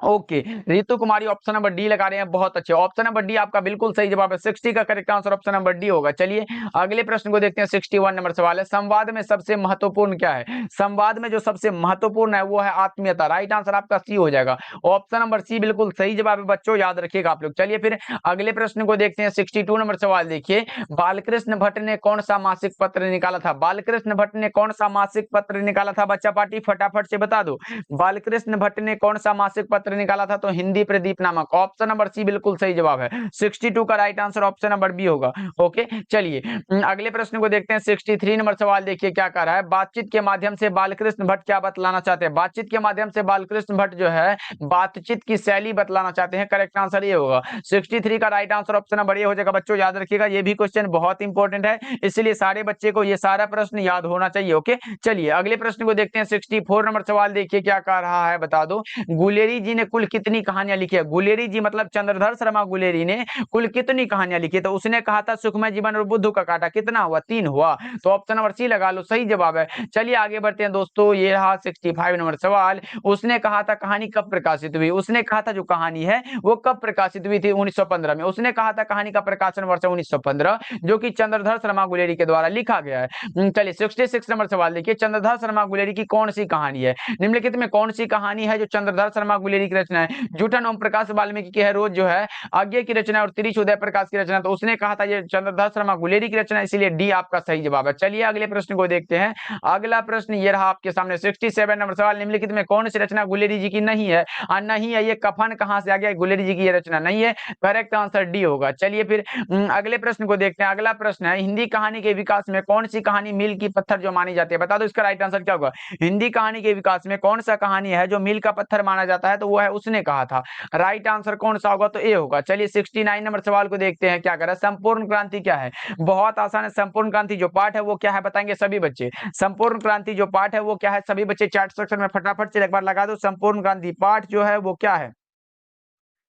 Okay Ritu Kumari option number D लगा रहे हैं, बहुत अच्छे। ऑप्शन नंबर डी आपका बिल्कुल सही जवाब है। 60 का correct answer option number D होगा। चलिए अगले प्रश्न को देखते हैं। 61 नंबर सवाल है, संवाद में सबसे महत्वपूर्ण क्या है? संवाद में जो सबसे महत्वपूर्ण है वो है आत्मीयता। राइट आंसर आपका सी हो जाएगा। ऑप्शन नंबर सी बिल्कुल सही जवाब है बच्चों, याद रखिएगा आप लोग। चलिए फिर अगले प्रश्न को देखते हैं। 62 नंबर सवाल देखिए, बालकृष्ण भट्ट ने कौन सा मासिक पत्र निकाला था? बालकृष्ण भट्ट ने कौन सा मासिक पत्र निकाला था बच्चा पार्टी? फटाफट से बता दो, बालकृष्ण भट्ट ने कौन सा मासिक पत्र निकाला था? तो हिंदी प्रदीप नामक। ऑप्शन नंबर सी बिल्कुल सही जवाब है। 62 का right answer option number B होगा। ओके चलिए अगले प्रश्न को देखते हैं। 63 नंबर सवाल देखिए क्या कह रहा है, बातचीत के माध्यम से बालकृष्ण भट्ट क्या बतलाना चाहते हैं? बातचीत के माध्यम से बालकृष्ण भट्ट जो है बातचीत की शैली बतलाना चाहते हैं। करेक्ट आंसर ये होगा। 63 का right answer option number A हो जाएगा। बच्चों याद रखिएगा, ये भी क्वेश्चन बहुत इंपॉर्टेंट है, इसलिए सारे बच्चे को ये सारा प्रश्न याद होना चाहिए। ओके चलिए अगले प्रश्न को देखते हैं। 64 नंबर सवाल देखिए क्या कह रहा है, बता दो। गुलेरी जी ने कुल कितनी कहानियां लिखी है? गुलेरी जी मतलब चंद्रधर शर्मा गुलेरी ने कुल कितनी कहानियां लिखी? तो उसने कहा था सुखमय जीवन और बुद्धू का कांटा, कितना हुआ? 3 हुआ। तो ऑप्शन नंबर सी लगा लो, सही जवाब है। चलिए आगे बढ़ते हैं दोस्तों, ये रहा 65 नंबर सवाल। उसने कहा था कहानी कब प्रकाशित हुई? उसने कहा था जो कहानी है वो कब प्रकाशित हुई थी? 1915 में। उसने कहा था कहानी का प्रकाशन वर्ष 1915, जो कि चंद्रधर शर्मा गुलेरी के द्वारा लिखा गया है। चलिए 66 नंबर सवाल देखिए, चंद्रधर शर्मा गुलेरी की कौन सी कहानी है? निम्नलिखित में कौन सी कहानी है जो चंद्रधर शर्मा गुलेरी की रचना है? जूठन ओम प्रकाश वाल्मीकि की है, रोज जो है आज्ञा की रचना और तिरिच उदय प्रकाश की रचना। तो उसने कहा था ये चंद्रधर शर्मा गुलेरी की रचना, इसीलिए डी आपका सही जवाब है। चलिए अगले प्रश्न को देखते हैं। अगला प्रश्न ये रहा आपके सामने 67 नंबर सवाल। निम्नलिखित में कौन सी रचना गुलेरी जी की नहीं है? नहीं है, ये कफन कहां से आ गया? गुलेरी जी की ये रचना नहीं है। करेक्ट आंसर डी होगा। चलिए फिर अगले प्रश्न को देखते हैं। अगला प्रश्न है हिंदी कहानी के विकास में कौन सी कहानी मील की पत्थर जो मानी जाती है? बता दो इसका राइट आंसर क्या होगा। हिंदी कहानी के विकास में कौन सा कहानी है जो मील का पत्थर माना जाता है? तो वो है उसने कहा था। राइट आंसर कौन सा होगा? तो ए होगा। चलिए 69 नंबर सवाल को देखते हैं क्या करा। संपूर्ण क्रांति क्या है? बहुत आसान है। संपूर्ण क्रांति जो पाठ है वो क्या है बताएंगे सभी बच्चे। संपूर्ण क्रांति जो पाठ है वो क्या है? सभी बच्चे चैट सेक्शन में फटाफट से एक बार लगा दो। संपूर्ण क्रांति पाठ जो है वो क्या है?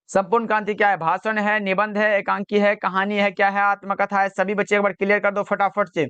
संपूर्ण क्रांति क्या है? भाषण है, निबंध है, एकांकी है, कहानी है, क्या है? आत्मकथा है। सभी बच्चे एक बार क्लियर कर दो फटाफट से।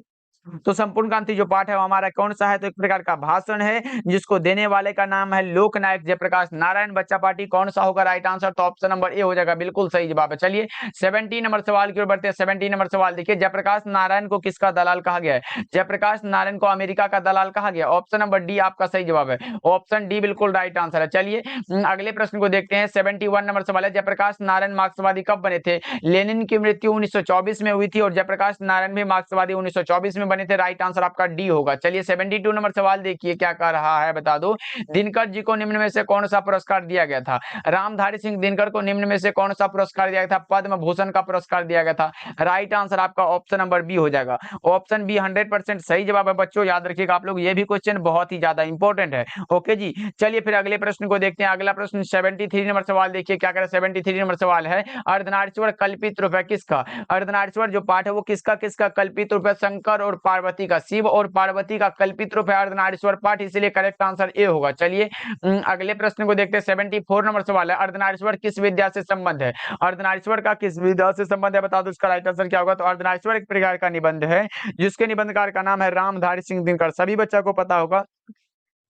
तो संपूर्ण क्रांति जो पाठ है वो हमारा कौन सा है? तो एक प्रकार का भाषण है, जिसको देने वाले का नाम है लोकनायक जयप्रकाश नारायण। बच्चा पार्टी कौन सा होगा राइट आंसर? तो ऑप्शन नंबर ए हो जाएगा, बिल्कुल सही जवाब है। चलिए 70 नंबर सवाल की ओर बढ़ते हैं। 70 नंबर सवाल देखिए, जयप्रकाश नारायण को किसका दलाल कहा गया है? जयप्रकाश नारायण को अमेरिका का दलाल कहा गया। ऑप्शन नंबर डी आपका सही जवाब है। ऑप्शन डी बिल्कुल राइट आंसर है। चलिए अगले प्रश्न को देखते हैं। 71 नंबर सवाल है, जयप्रकाश नारायण मार्क्सवादी कब बने थे? लेनिन की मृत्यु 1924 में हुई थी और जयप्रकाश नारायण भी मार्क्सवादी 1924 में बने थे। राइट आंसर आपका डी होगा। चलिए 72 नंबर सवाल देखिए क्या कह रहा है, बता दो। दिनकर जी को निम्न में से कौन सा पुरस्कार दिया गया था? रामधारी सिंह दिनकर को निम्न में से कौन सा पुरस्कार दिया गया था? पद्म भूषण का पुरस्कार दिया गया था। राइट आंसर आपका ऑप्शन नंबर बी हो जाएगा। ऑप्शन बी 100% सही जवाब है बच्चों, याद रखिएगा आप लोग, ये भी क्वेश्चन बहुत ही ज्यादा इंपॉर्टेंट है। ओके जी, चलिए फिर अगले प्रश्न को देखते हैं। अगला प्रश्न 73 नंबर सवाल देखिए क्या कह रहा है। 73 नंबर सवाल है, अर्धनारीश्वर कल्पित रूप है किसका? अर्धनारीश्वर जो पाठ है वो किसका किसका कल्पित रूप है? शंकर और पार्वती का। शिव और पार्वती का कल्पित रूप है अर्धनारीश्वर पाठ, इसलिए करेक्ट आंसर ए होगा। चलिए अगले प्रश्न को देखते हैं। 74 नंबर सवाल है, अर्धनारीश्वर किस विद्या से संबंध है? अर्धनारीश्वर का किस विद्या से संबंध है? बता दो इसका राइट आंसर क्या होगा। तो अर्धनारीश्वर एक प्रकार का निबंध है, जिसके निबंधकार का नाम है रामधारी सिंह दिनकर। सभी बच्चों को पता होगा।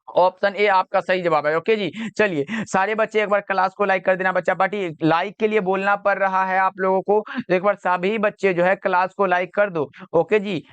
ऑप्शन ए आपका सही जवाब है। ओके जी, चलिए सारे बच्चे एक बार क्लास को लाइक कर देना। बच्चा पार्टी लाइक के लिए बोलना पड़ रहा है आप लोगों को, तो एक बार सभी बच्चे जो है क्लास को लाइक कर दो। ओके जी,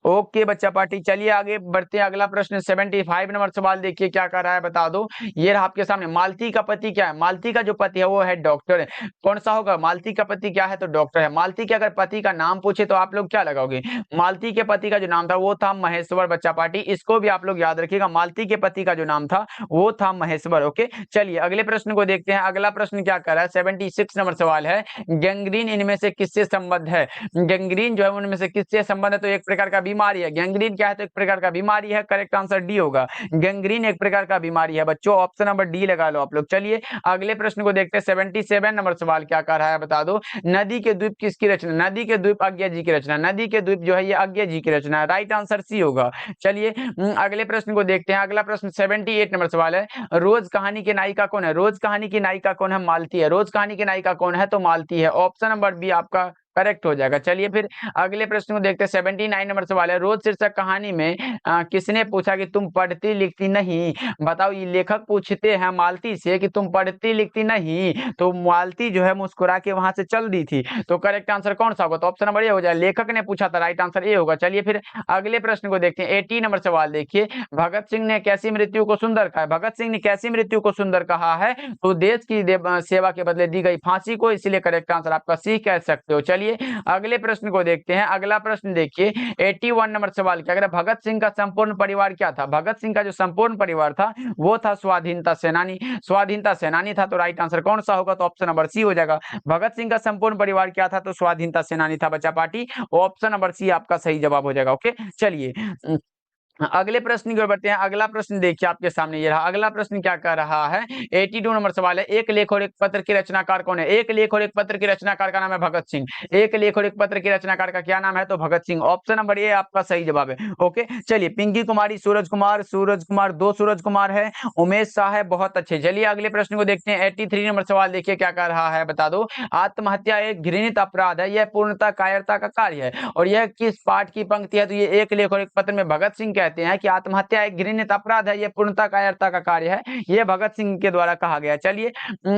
ओके बच्चा पार्टी। चलिए आगे बढ़ते हैं। अगला प्रश्न 75 नंबर सवाल देखिए क्या कर रहा है, बता दो। ये रहा आपके सामने, मालती का पति क्या है? मालती का जो पति है वो है डॉक्टर है। कौन सा होगा? मालती का पति क्या है? तो डॉक्टर है। मालती के अगर पति का नाम पूछे तो आप लोग क्या लगाओगे? मालती के पति का जो नाम था वो था महेश्वर। बच्चा पार्टी इसको भी आप लोग याद रखिएगा, मालती के पति का जो नाम था वो था महेश्वर। ओके, चलिए अगले प्रश्न को देखते हैं। अगला प्रश्न क्या कर रहा है, 76 नंबर सवाल है, गैंग्रीन इनमें से किससे संबंध है? गैंग्रीन जो है उनमें से किससे संबंध है? तो एक प्रकार का बीमारी है। गैंग्रीन क्या है? तो एक प्रकार का बीमारी है। करेक्ट आंसर डी होगा। गैंग्रीन एक प्रकार का बीमारी है बच्चों, ऑप्शन नंबर डी लगा लो आप लोग। चलिए अगले प्रश्न को देखते हैं। 77 नंबर सवाल क्या कर रहा है, बता दो। नदी के द्वीप किसकी रचना? नदी के द्वीप अज्ञा जी की रचना। नदी के द्वीप जो है ये अज्ञा जी की रचना है। राइट आंसर सी होगा। चलिए अगले प्रश्न को देखते हैं। अगला प्रश्न 78 नंबर सवाल है, रोज कहानी की नायिका कौन है? रोज कहानी की नायिका कौन है? मालती है। रोज कहानी की नायिका कौन है? तो मालती है। ऑप्शन नंबर बी आपका करेक्ट हो जाएगा। चलिए फिर अगले प्रश्न को देखते हैं। 79 नंबर सवाल है, रोज शीर्षक कहानी में किसने पूछा कि तुम पढ़ती लिखती नहीं? बताओ, ये लेखक पूछते हैं मालती से कि तुम पढ़ती लिखती नहीं, तो मालती जो है मुस्कुरा के वहां से चल दी थी। तो करेक्ट आंसर कौन सा होगा? तो ऑप्शन नंबर ए हो जाए, लेखक ने पूछा था। राइट आंसर ए होगा। चलिए फिर अगले प्रश्न को देखते हैं। 80 नंबर सवाल देखिए, भगत सिंह ने कैसी मृत्यु को सुंदर कहा है? भगत सिंह ने कैसी मृत्यु को सुंदर कहा है? तो देश की सेवा के बदले दी गई फांसी को, इसलिए करेक्ट आंसर आपका सी कह सकते हो। चलिए अगले प्रश्न को देखते हैं। अगला प्रश्न देखिए 81 नंबर सवाल क्या कह, भगत सिंह का संपूर्ण परिवार क्या था? भगत सिंह का जो संपूर्ण परिवार था वो था स्वाधीनता सेनानी। स्वाधीनता सेनानी था, तो राइट आंसर कौन सा होगा? तो ऑप्शन नंबर सी हो जाएगा। भगत सिंह का संपूर्ण परिवार क्या था? तो स्वाधीनता सेनानी था बच्चा पार्टी। ऑप्शन नंबर सी आपका सही जवाब हो जाएगा। ओके, चलिए अगले प्रश्न की ओर बढ़ते हैं। अगला प्रश्न देखिए आपके सामने ये रहा। अगला प्रश्न क्या कह रहा है, 82 नंबर सवाल है। एक लेख और एक पत्र के रचनाकार कौन है? एक लेख और एक पत्र के रचनाकार का नाम है भगत सिंह। एक लेख और एक पत्र के रचनाकार का क्या नाम है? तो Bhagat Singh. Option number A आपका सही जवाब है। ओके, चलिए। पिंकी कुमारी, सूरज कुमार, सूरज कुमार, दो सूरज कुमार है, उमेश शाह है, बहुत अच्छे। चलिए अगले प्रश्न को देखते हैं। 83 नंबर सवाल देखिए क्या कह रहा है, बता दो। आत्महत्या एक घृणित अपराध है, यह पूर्णतः कायरता का कार्य है, और यह किस पाठ की पंक्ति है? तो ये एक लेख और एक पत्र में भगत सिंह कहते हैं कि आत्महत्या एक घृणित अपराध है, यह पूर्णतः कायरता का कार्य है। यह भगत सिंह के द्वारा कहा गया। चलिए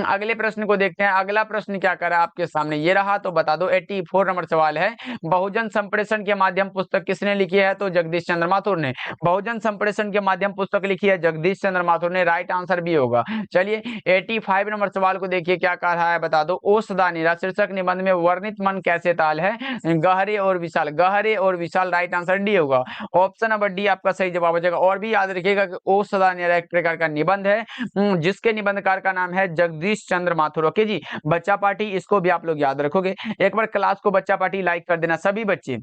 अगले प्रश्न को देखते हैं। अगला प्रश्न क्या कर रहा है आपके सामने ये रहा, तो बता दो। 84 नंबर सवाल है। बहुजन संप्रेषण के माध्यम पुस्तक किसने लिखी है? तो जगदीश चंद्र माथुर ने। बहुजन संप्रेषण के माध्यम पुस्तक लिखी है जगदीश चंद्र माथुर ने। राइट आंसर भी होगा। चलिए 85 नंबर सवाल को देखिए क्या कह रहा है, बता दो। ओ सदा नीरा शीर्षक निबंध में वर्णित मन कैसे ताल है? गहरे और विशाल। गहरे और विशाल। राइट आंसर डी होगा। ऑप्शन नंबर डी आपका सही जवाब हो जाएगा। और भी याद रखिएगा कि ओ सदा नीरा एक प्रकार का निबंध है जिसके निबंधकार का नाम है जगदीश चंद्र माथुर। ओके जी, बच्चा पार्टी, इसको भी आप लोग याद रखोगे। एक बार क्लास को बच्चा पार्टी लाइक कर देना सभी बच्चे।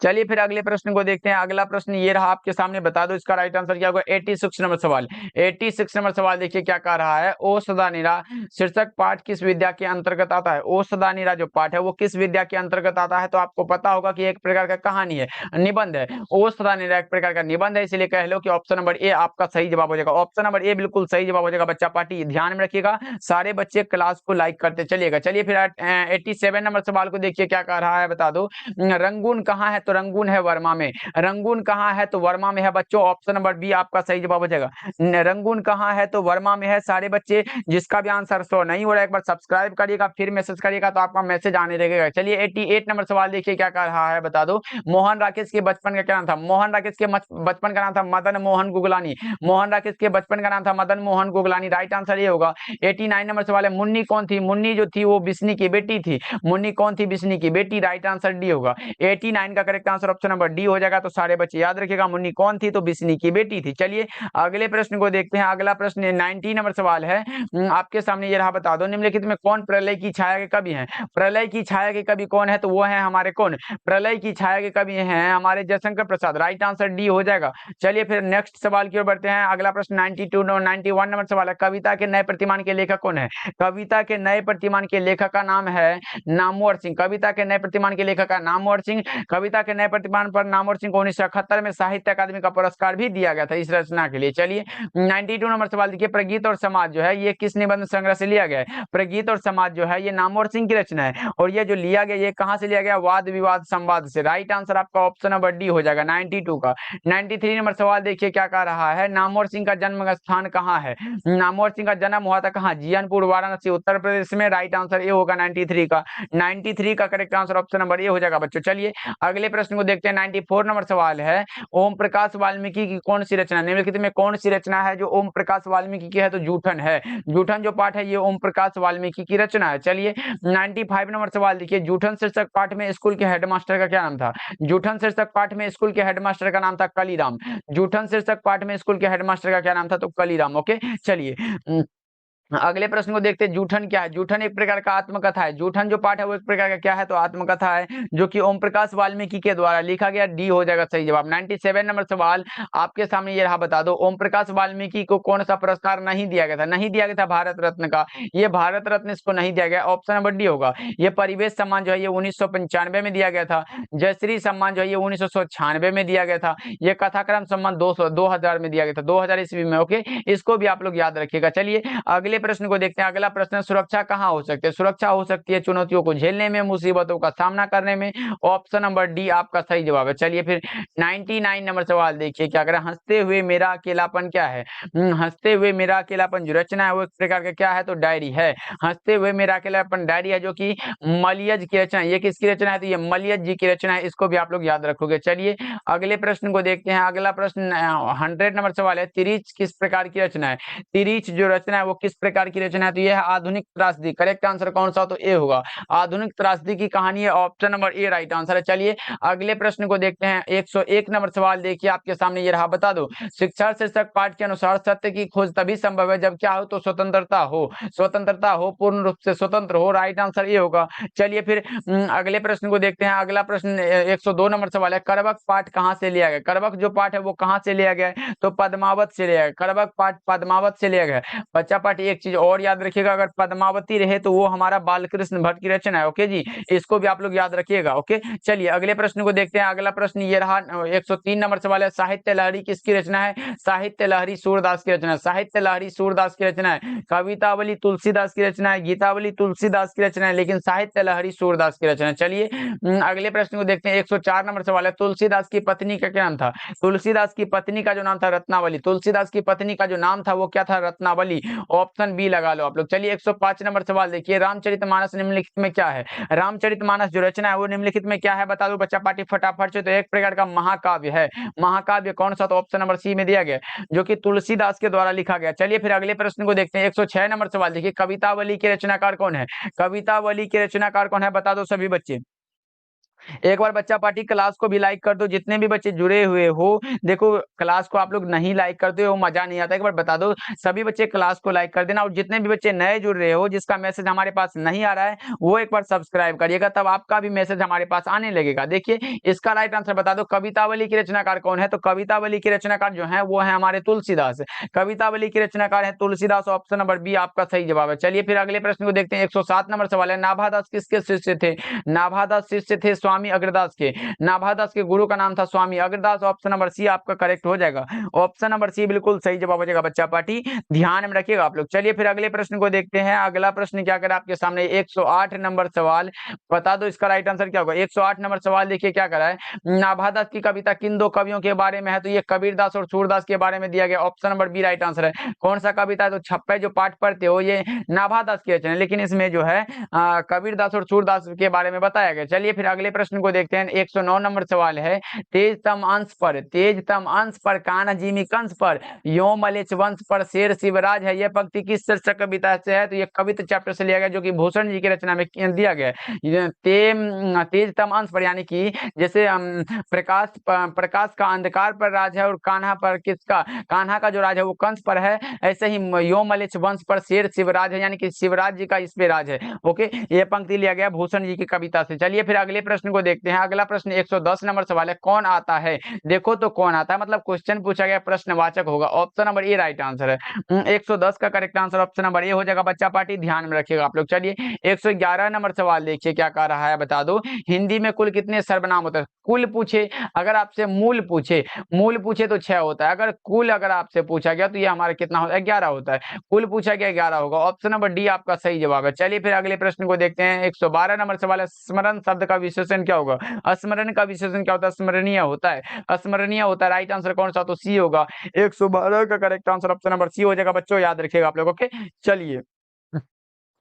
चलिए फिर अगले प्रश्न को देखते हैं। अगला प्रश्न ये रहा आपके सामने, बता दो इसका राइट आंसर क्या होगा। 86 नंबर सवाल। 86 नंबर सवाल देखिए क्या कह रहा है। ओ सदा नीरा शीर्षक पाठ किस विद्या के अंतर्गत आता है? ओ सदा नीरा जो पाठ है वो किस विद्या के अंतर्गत आता है? तो आपको पता होगा कि एक प्रकार का कहानी है, निबंध है। ओ सदा नीरा एक प्रकार का निबंध है, इसलिए कह लो कि ऑप्शन नंबर ए आपका सही जवाब हो जाएगा। ऑप्शन नंबर ए बिल्कुल सही जवाब हो जाएगा। बच्चा पार्टी ध्यान में रखिएगा, सारे बच्चे क्लास को लाइक करते चलिएगा। चलिए फिर 87 नंबर सवाल को देखिए क्या कह रहा है, बता दो। रंगून कहाँ है? तो रंगून है वर्मा में। रंगून कहाँ है? तो वर्मा में है बच्चों। ऑप्शन नंबर बी आपका सही जवाब हो जाएगा। रंगून कहाँ है? तो वर्मा में है। सारे बच्चे जिसका भी आंसर शो नहीं हो रहा है एक बार सब्सक्राइब करिएगा, फिर मैसेज करिएगा तो आपका मैसेज आने लगेगा। चलिए 88 नंबर सवाल देखिए क्या कह रहा है, बता दो। मोहन राकेश के बचपन का क्या नाम था? मोहन राकेश के बचपन का नाम था मदन मोहन गुगलानी। मोहन राकेश के बचपन का नाम था मदन मोहन गुगलानी। राइट आंसर ये होगा। 89 नंबर सवाल है। मुन्नी कौन थी? मुन्नी जो थी वो बिस्नी की बेटी थी। मुन्नी कौन थी? बिस्नी की बेटी। राइट आंसर डी होगा। 89 का correct answer option number D हो जाएगा। तो सारे बच्चे याद रखिएगा, मुन्नी कौन थी? तो बिस्नी की बेटी थी। चलिए अगले प्रश्न को देखते हैं। अगला प्रश्न 90 नंबर सवाल है आपके सामने ये रहा, बता दो। निम्नलिखित में कौन प्रलय की छाया के कवि हैं? प्रलय की छाया के कवि कौन है? तो वो है हमारे कौन? प्रलय की छाया के कवि हैं हमारे Jaishankar Prasad. Right answer D हो जाएगा। चलिए फिर नेक्स्ट सवाल की ओर बढ़ते हैं। अगला प्रश्न 91 नंबर सवाल है। कविता के नए प्रतिमान के लेखक कौन है? कविता के नए प्रतिमान के लेखक का नाम है नामवर सिंह। कविता के नए प्रतिमान के लेखक का नामवर सिंह। कविता के नए प्रतिमान पर नामवर सिंह को 1971 में साहित्य अकादमी का पुरस्कार भी दिया गया था इस रचना के लिए। चलिए 92 नंबर सवाल देखिए। प्रगीत और समाज जो है ये किस निबंध संग्रह से लिया गया है? प्रगीत और समाज जो है ये नामवर सिंह की रचना है, और ये जो लिया गया ये कहां से लिया गया? वाद विवाद संवाद से। राइट आंसर आपका ऑप्शन नंबर डी हो जाएगा 92 का। 93 नंबर सवाल देखिए क्या कह रहा है। नामवर सिंह का जन्म स्थान कहाँ है? नामवर सिंह का जन्म हुआ था कहाँ? जियानपुर, वाराणसी, उत्तर प्रदेश में। राइट आंसर ये होगा 93 का। 93 का correct answer option number A हो जाएगा बच्चों। चलिए अगले प्रश्न को देखते हैं। 94 नंबर सवाल है। ओम प्रकाश वाल्मीकि की कौन सी रचना? निम्नलिखित में कौन सी रचना है जो ओम प्रकाश वाल्मीकि की है? तो जूठन है। जूठन जो पाठ है ये ओम प्रकाश वाल्मीकि की रचना है। चलिए 95 नंबर सवाल देखिए। जूठन शीर्षक पाठ में स्कूल के हेडमास्टर का क्या नाम था? जूठन शीर्षक पाठ में स्कूल के हेडमास्टर का नाम था कलीराम। जूठन शीर्षक पाठ में स्कूल के हेडमास्टर का क्या नाम था? तो कलीराम। ओके, चलिए अगले प्रश्न को देखते हैं। जूठन क्या है? जूठन एक प्रकार का आत्मकथा है। जूठन जो पाठ है वो एक प्रकार का क्या है? तो आत्मकथा है, जो कि ओम प्रकाश वाल्मीकि के द्वारा लिखा गया। डी हो जाएगा सही जवाब। 97 नंबर सवाल आपके सामने ये रहा, बता दो। ओम प्रकाश वाल्मीकि को कौन सा पुरस्कार नहीं दिया गया था? नहीं दिया गया था भारत रत्न का। ये भारत रत्न इसको नहीं दिया गया। ऑप्शन नंबर डी होगा। ये परिवेश सम्मान जो है ये 1995 में दिया गया था। जयश्री सम्मान जो है ये 1996 में दिया गया था। ये कथाक्रम सम्मान 2000 में दिया गया था, 2000 ईस्वी में। ओके, इसको भी आप लोग याद रखिएगा। चलिए अगले प्रश्न को देखते हैं। अगला प्रश्न, सुरक्षा कहाँ हो सकती है? सुरक्षा हो सकती है चुनौतियों को झेलने में, मुसीबतों का सामना करने में। ऑप्शन नंबर डी आपका सही जवाब है। चलिए फिर 99 नंबर सवाल देखिए क्या करें। हंसते हुए मेरा अकेलापन क्या है? हंसते हुए मेरा अकेलापन जो रचना है वो एक प्रकार का क्या है? तो डायरी है। हंसते हुए मेरा अकेलापन डायरी है, जो कि मलियज की रचना है। ये किसकी रचना है? तो ये मलियज जी की रचना है। इसको भी आप लोग याद रखोगे। चलिए अगले प्रश्न को देखते हैं। अगला प्रश्न 100 नंबर सवाल है। तिरीच किस प्रकार की रचना है? तिरीच जो रचना है वो किस प्रकार की रचना है? तो यह है आधुनिक त्रासदी। करेक्ट आंसर कौन सा? तो ए होगा, आधुनिक त्रासदी की कहानी है, option number A right answer है। चलिए अगले प्रश्न को देखते हैं। 101 नंबर सवाल देखिए आपके सामने ये रहा। बता दो, शिक्षा शीर्षक पाठ के अनुसार सत्य की खोज तभी संभव है जब क्या हो? तो स्वतंत्रता हो, स्वतंत्रता हो, पूर्ण रूप से स्वतंत्र हो। राइट आंसर ये होगा। चलिए फिर अगले प्रश्न को देखते हैं। अगला प्रश्न 102 नंबर सवाल है, करबक पाठ कहां से लिया गया? करबक जो पाठ है वो कहां से लिया गया है? तो पद्मावत से लिया गया। करबक पाठ पद्मावत से लिया गया। बच्चा पाठ एक चीज और याद रखिएगा, अगर पद्मावती रहे तो वो हमारा बालकृष्ण भट्ट की रचना है। ओके जी, इसको भी आप लोग याद रखिएगा। ओके, चलिए अगले प्रश्न को देखते हैं। अगला प्रश्न ये रहा, 103 नंबर सवाल है, साहित्य लहरी किसकी रचना है? साहित्य लहरी सूरदास की रचना है। साहित्य लहरी सूरदास की रचना है। कवितावली तुलसीदास की रचना है, गीतावली तुलसीदास की रचना है, लेकिन साहित्य लहरी सूरदास की रचना है। चलिए अगले प्रश्न को देखते हैं। 104 नंबर सवाल है, तुलसीदास की पत्नी का क्या नाम था? तुलसीदास की पत्नी का जो नाम था रत्नावली। तुलसीदास की पत्नी का जो नाम था वो क्या था? रत्नावली। ऑप्शन बी लगा लो आप लोग। चलिए 105 नंबर सवाल देखिए, रामचरितमानस निम्नलिखित में क्या है? रामचरितमानस जो रचना है वो निम्नलिखित में क्या है? बता दो बच्चा पार्टी फटाफट से। तो एक प्रकार का महाकाव्य है। महाकाव्य कौन सा? तो ऑप्शन नंबर सी में दिया गया, जो कि तुलसीदास के द्वारा लिखा गया। चलिए फिर अगले प्रश्न को देखते हैं। 106 नंबर सवाल देखिए, कवितावली के रचनाकार कौन है? कवितावली के रचनाकार कौन है? बता दो सभी बच्चे। एक बार बच्चा पार्टी क्लास को भी लाइक कर दो, जितने भी बच्चे जुड़े हुए हो। देखो क्लास को आप लोग नहीं लाइक करते हो मजा नहीं आता। एक बार बता दो सभी बच्चे क्लास को लाइक कर देना, और जितने भी बच्चे नए जुड़ रहे हो जिसका मैसेज हमारे पास नहीं आ रहा है वो एक बार सब्सक्राइब करिएगा, तब आपका भी मैसेज हमारे पास आने लगेगा। देखिए इसका राइट आंसर बता दो, कवितावली की रचनाकार कौन है? तो कवितावली की रचनाकार जो है वो है हमारे तुलसीदास। कवितावली की रचनाकार है तुलसीदास। ऑप्शन नंबर बी आपका सही जवाब है। चलिए फिर अगले प्रश्न को देखते हैं। 107 नंबर सवाल है, नाभादास किसके शिष्य थे? नाभादास शिष्य थे स्वामी अग्रदास के। नाभादास के गुरु का नाम था स्वामी अग्रदास। ऑप्शन नंबर सी आपका करेक्ट हो जाएगा। ऑप्शन नंबर सी बिल्कुल सही जवाब हो जाएगा बच्चा पार्टी, ध्यान में रखिएगा आप लोग। चलिए फिर अगले प्रश्न को देखते हैं। अगला प्रश्न क्या करा आपके सामने? 108 नंबर सवाल, बता दो इसका राइट आंसर क्या होगा? 108 नंबर सवाल देखिए क्या करा है, नाभादास की कविता किन दो कवियों के बारे में है? तो ये कबीरदास और सूरदास के बारे में दिया गया। Option number B right answer है। कौन सा कविता है? तो छप्पे जो पाठ पढ़ते हो ये नाभादास की रचना है, लेकिन इसमें जो है कबीरदास और सूरदास के बारे में बताया गया। चलिए फिर अगले प्रश्न को देखते हैं। 109 नंबर सवाल है, तेजतम अंश पर, तेजतम अंश पर कान्हा जिमी कंस पर यो मलेच्छ वंश पर शेर शिवराज है। यह पंक्ति किस शीर्षक कविता से है? तो ये कविता चैप्टर से लिया गया, जो कि भूषण जी की रचना में दिया गया है। तेजतम अंश पर यानी कि जैसे प्रकाश का अंधकार पर राज है, और कान्हा पर किसका? कान्हा का जो राज है वो कंस पर है। ऐसे ही यो मलेच्छ वंश पर शेर शिवराज है, यानी कि शिवराज जी का इस पे राज है। ओके, ये पंक्ति लिया गया भूषण जी की कविता से। चलिए फिर अगले प्रश्न को देखते हैं। अगला प्रश्न 110 नंबर सवाल है, कौन आता है? देखो तो कौन आता है मतलब क्वेश्चन पूछा गया, प्रश्नवाचक होगा। Option number A right answer है। 110 का correct answer option number A हो जाएगा बच्चा पार्टी, ध्यान में रखिएगा आप लोग। चलिए 111 नंबर सवाल देखिए क्या कह रहा है, बता दो हिंदी में कुल कितने सर्वनाम होते हैं? कुल पूछे, अगर आपसे मूल पूछे, मूल पूछे तो 6 होता है। अगर कुल अगर आपसे पूछा गया तो ये हमारा कितना होता है? 11 होता है। कुल पूछा गया 11 होगा। ऑप्शन नंबर डी आपका सही जवाब है। चलिए फिर अगले प्रश्न को देखते हैं। 112 नंबर सवाल है, स्मरण शब्द का विशेषण क्या होगा? स्मरण का विशेषण क्या होता है? स्मरणीय होता है, स्मरणीय होता है। राइट आंसर कौन सा? तो सी होगा। 112 का correct answer option number C हो जाएगा बच्चों, याद रखिएगा आप लोग। ओके, चलिए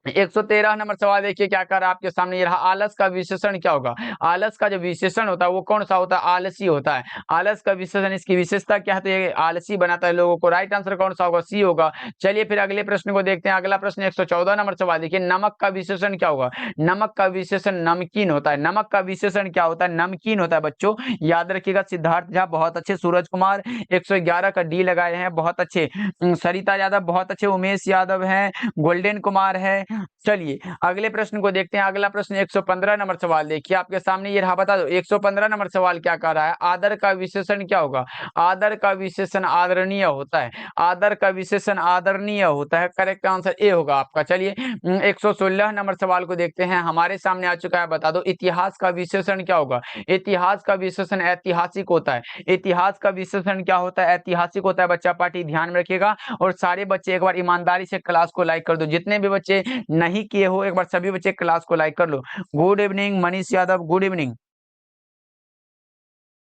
113 नंबर सवाल देखिए क्या कर रहा है आपके सामने, ये रहा, आलस का विशेषण क्या होगा? आलस का जो विशेषण होता है वो कौन सा होता है? आलसी होता है। आलस का विशेषण, इसकी विशेषता क्या है? तो ये आलसी बनाता है लोगों को। राइट आंसर कौन सा होगा? सी होगा। चलिए फिर अगले प्रश्न को देखते हैं। अगला प्रश्न 114 नंबर सवाल देखिए, नमक का विशेषण क्या होगा? नमक का विशेषण नमकीन होता है। नमक का विशेषण क्या होता है? नमकीन होता है बच्चों, याद रखिएगा। सिद्धार्थ झा बहुत अच्छे, सूरज कुमार 111 का डी लगाए हैं, बहुत अच्छे। सरिता यादव बहुत अच्छे, उमेश यादव है, गोल्डन कुमार है। चलिए अगले प्रश्न को देखते हैं। अगला प्रश्न 115 नंबर सवाल देखिए आपके सामने, ये रहा, बता दो 115 नंबर सवाल क्या कह रहा है? आदर का विशेषण क्या होगा? आदर का विशेषण आदरणीय होता है। आदर का विशेषण आदरणीय होता है। करेक्ट आंसर ए होगा आपका। चलिए 116 नंबर सवाल को देखते हैं, हमारे सामने आ चुका है, बता दो इतिहास का विशेषण क्या होगा? इतिहास का विशेषण ऐतिहासिक होता है। इतिहास का विशेषण क्या होता है? ऐतिहासिक होता है बच्चा पार्टी, ध्यान में रखिएगा। और सारे बच्चे एक बार ईमानदारी से क्लास को लाइक कर दो, जितने भी बच्चे नहीं किए हो एक बार सभी बच्चे क्लास को लाइक कर लो। Good evening Manish Yadav, good evening.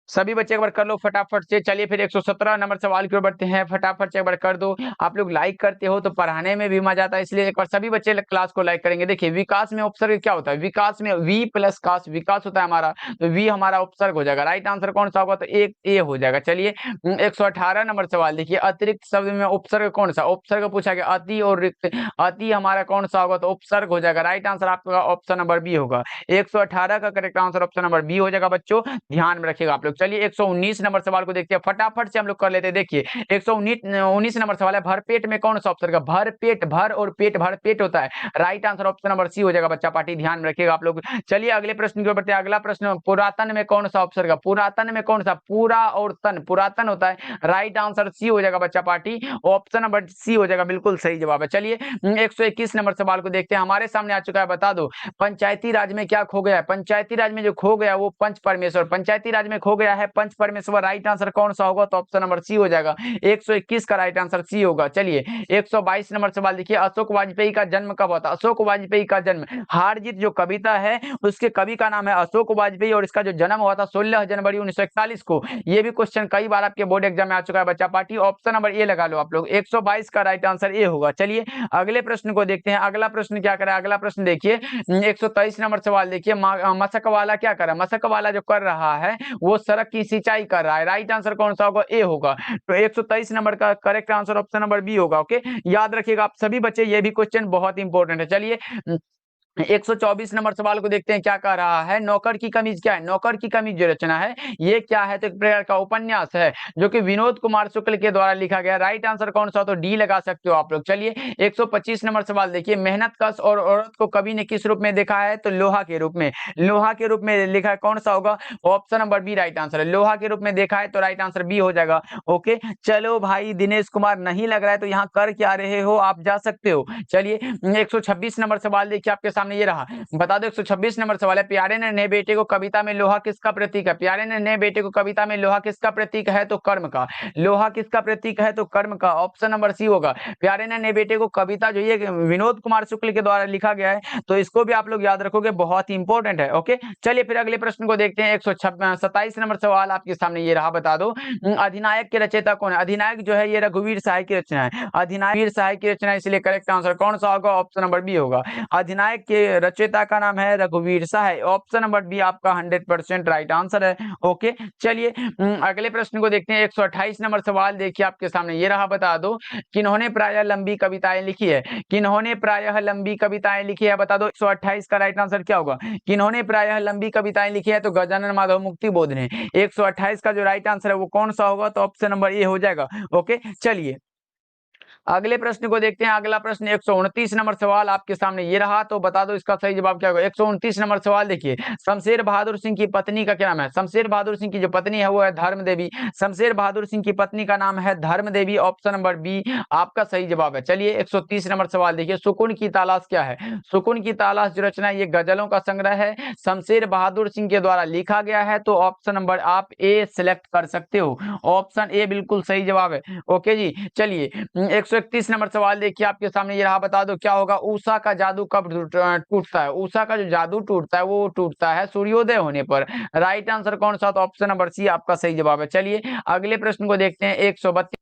सभी बच्चे एक बार कर लो फटाफट से। चलिए फिर 117 नंबर सवाल की ओर बढ़ते हैं, फटाफट से एक बार कर दो। आप लोग लाइक करते हो तो पढ़ाने में भी मजा आता है, इसलिए एक बार सभी बच्चे क्लास को लाइक करेंगे। देखिए विकास में उपसर्ग क्या होता है, विकास में वी प्लस कास, विकास होता है हमारा, तो वी हमारा उपसर्ग हो जाएगा। राइट आंसर कौन सा होगा, तो एक ए हो जाएगा। चलिए 118 नंबर सवाल देखिए, अतिरिक्त शब्द में उपसर्ग कौन सा, उपसर्ग पूछा गया अति और रिक्त, अति हमारा कौन सा होगा, तो उपसर्ग हो जाएगा। राइट आंसर आपका ऑप्शन नंबर बी होगा। 118 का correct answer option number B हो जाएगा बच्चों, ध्यान में रखिएगा आप लोग। चलिए 119 नंबर सवाल को देखते हैं, फटाफट से हम लोग कर लेते हैं। देखिए 119 नंबर सवाल है, भरपेट में कौन सा उपसर्ग, भर पेट, भर और पेट, भर पेट होता है। Right answer option number C हो जाएगा बच्चा पार्टी, ध्यान में रखिएगा आप लोग। चलिए अगले प्रश्न की ओर बढ़ते हैं। अगला प्रश्न, पुरातन में कौन सा उपसर्ग, पुरातन में कौन सा, पूरा और तन, पुरातन होता है। राइट आंसर सी हो जाएगा बच्चा पार्टी, ऑप्शन नंबर सी हो जाएगा, बिल्कुल सही जवाब है। चलिए 121 नंबर सवाल को देखते हैं, हमारे सामने आ चुका है, बता दो पंचायती राज में क्या खो गया है। पंचायती राज में जो खो गया वो पंच परमेश्वर, पंचायती राज में खो गया है पंच परमेश्वर। राइट आंसर कौन सा होगा, तो ऑप्शन नंबर सी हो जाएगा। 121 का राइट आंसर सी होगा। चलिए 122 नंबर सवाल देखिए, अशोक वाजपेयी का जन्म कब हुआ था। अशोक वाजपेयी का जन्म, हार जीत जो कविता है उसके कवि का नाम है अशोक वाजपेयी, और इसका जो जन्म हुआ था 16 जनवरी 1941 को। ये भी क्वेश्चन कई बार आपके बोर्ड एग्जाम में आ चुका है बच्चा पार्टी, ऑप्शन नंबर ए लगा लो आप लोग। 122 का राइट आंसर ए होगा। चलिए अगले प्रश्न को देखते हैं, अगला प्रश्न क्या करें, अगला प्रश्न देखिए 123 नंबर सवाल देखिए, मशक वाला क्या कर रहा है, मशक वाला जो कर रहा है वो सड़क की सिंचाई कर रहा है। राइट आंसर कौन सा होगा, ए होगा। तो 123 नंबर का correct answer option number B होगा। ओके, याद रखिएगा आप सभी बच्चे, ये भी क्वेश्चन बहुत इंपॉर्टेंट है। चलिए 124 नंबर सवाल को देखते हैं, क्या कह रहा है, नौकर की कमीज क्या है। नौकर की कमीज जो रचना है ये क्या है, तो एक प्रकार का उपन्यास है जो कि विनोद कुमार शुक्ल के द्वारा लिखा गया। राइट आंसर कौन सा, तो डी लगा सकते हो आप लोग। चलिए 125 नंबर सवाल देखिए, मेहनत कश और औरत को कवि ने किस रूप में देखा है, तो लोहा के रूप में, लोहा के रूप में लिखा है। कौन सा होगा, option number B right answer है, लोहा के रूप में देखा है, तो राइट आंसर बी हो जाएगा। ओके, चलो भाई दिनेश कुमार नहीं लग रहा है तो यहाँ कर क्या रहे हो, आप जा सकते हो। चलिए 126 नंबर सवाल देखिए आपके सामने, ये रहा, बता दो 126 नंबर सवाल है, प्यारे ने नए बेटे को कविता में लोहा किसका प्रतीक है। प्यारे ने नए बेटे को कविता में लोहा किसका प्रतीक है, तो कर्म का। लोहा किसका प्रतीक है, तो कर्म का, ऑप्शन नंबर सी होगा। प्यारे ने नए बेटे को कविता जो ये विनोद कुमार शुक्ल के द्वारा लिखा गया है, तो इसको भी आप लोग याद रखोगे, बहुत ही इंपॉर्टेंट है। ओके, चलिए फिर अगले प्रश्न को देखते हैं। 127 नंबर सवाल आपके सामने ये रहा, बता दो अधिनायक के रचयिता कौन है। अधिनायक जो है ये रघुवीर सहाय की रचना है, अधिनायक सहाय की रचना, इसलिए करेक्ट आंसर कौन सा होगा, ऑप्शन नंबर बी होगा। अधिनायक के रचयिता का नाम है रघुवीर सहाय, ऑप्शन नंबर बी आपका 100% राइट आंसर है। ओके, चलिए अगले प्रश्न को देखते हैं। 128 नंबर सवाल देखिए आपके सामने ये रहा, बता दो किन्होंने प्रायः लंबी कविताएं लिखी है। किन्होंने प्रायः लंबी कविताएं लिखी है, बता दो 128 का राइट आंसर क्या होगा। किन्होंने प्रायः लंबी कविताएं लिखी है, तो गजानन माधव मुक्ति बोध ने। 128 का जो राइट आंसर है वो कौन सा होगा, तो ऑप्शन नंबर ए हो जाएगा। ओके, चलिए अगले प्रश्न को देखते हैं। अगला प्रश्न 129 नंबर सवाल आपके सामने ये रहा, तो बता दो इसका सही जवाब क्या होगा। 129 नंबर सवाल देखिए, शमशेर बहादुर सिंह की पत्नी का क्या नाम है। शमशेर बहादुर सिंह की जो पत्नी है वो है धर्म देवी। शमशेर बहादुर सिंह की पत्नी का नाम है धर्म देवी, ऑप्शन नंबर बी आपका सही जवाब है। चलिए 130 नंबर सवाल देखिए, सुकून की तलाश क्या है। सुकून की तलाश जो रचना है ये गजलों का संग्रह है, शमशेर बहादुर सिंह के द्वारा लिखा गया है, तो ऑप्शन नंबर आप ए सिलेक्ट कर सकते हो, ऑप्शन ए बिल्कुल सही जवाब है। ओके जी, चलिए 131 नंबर सवाल देखिए आपके सामने ये रहा, बता दो क्या होगा, उषा का जादू कब टूटता है। उषा का जो जादू टूटता है वो टूटता है सूर्योदय होने पर। राइट आंसर कौन सा, तो ऑप्शन नंबर सी आपका सही जवाब है। चलिए अगले प्रश्न को देखते हैं। 132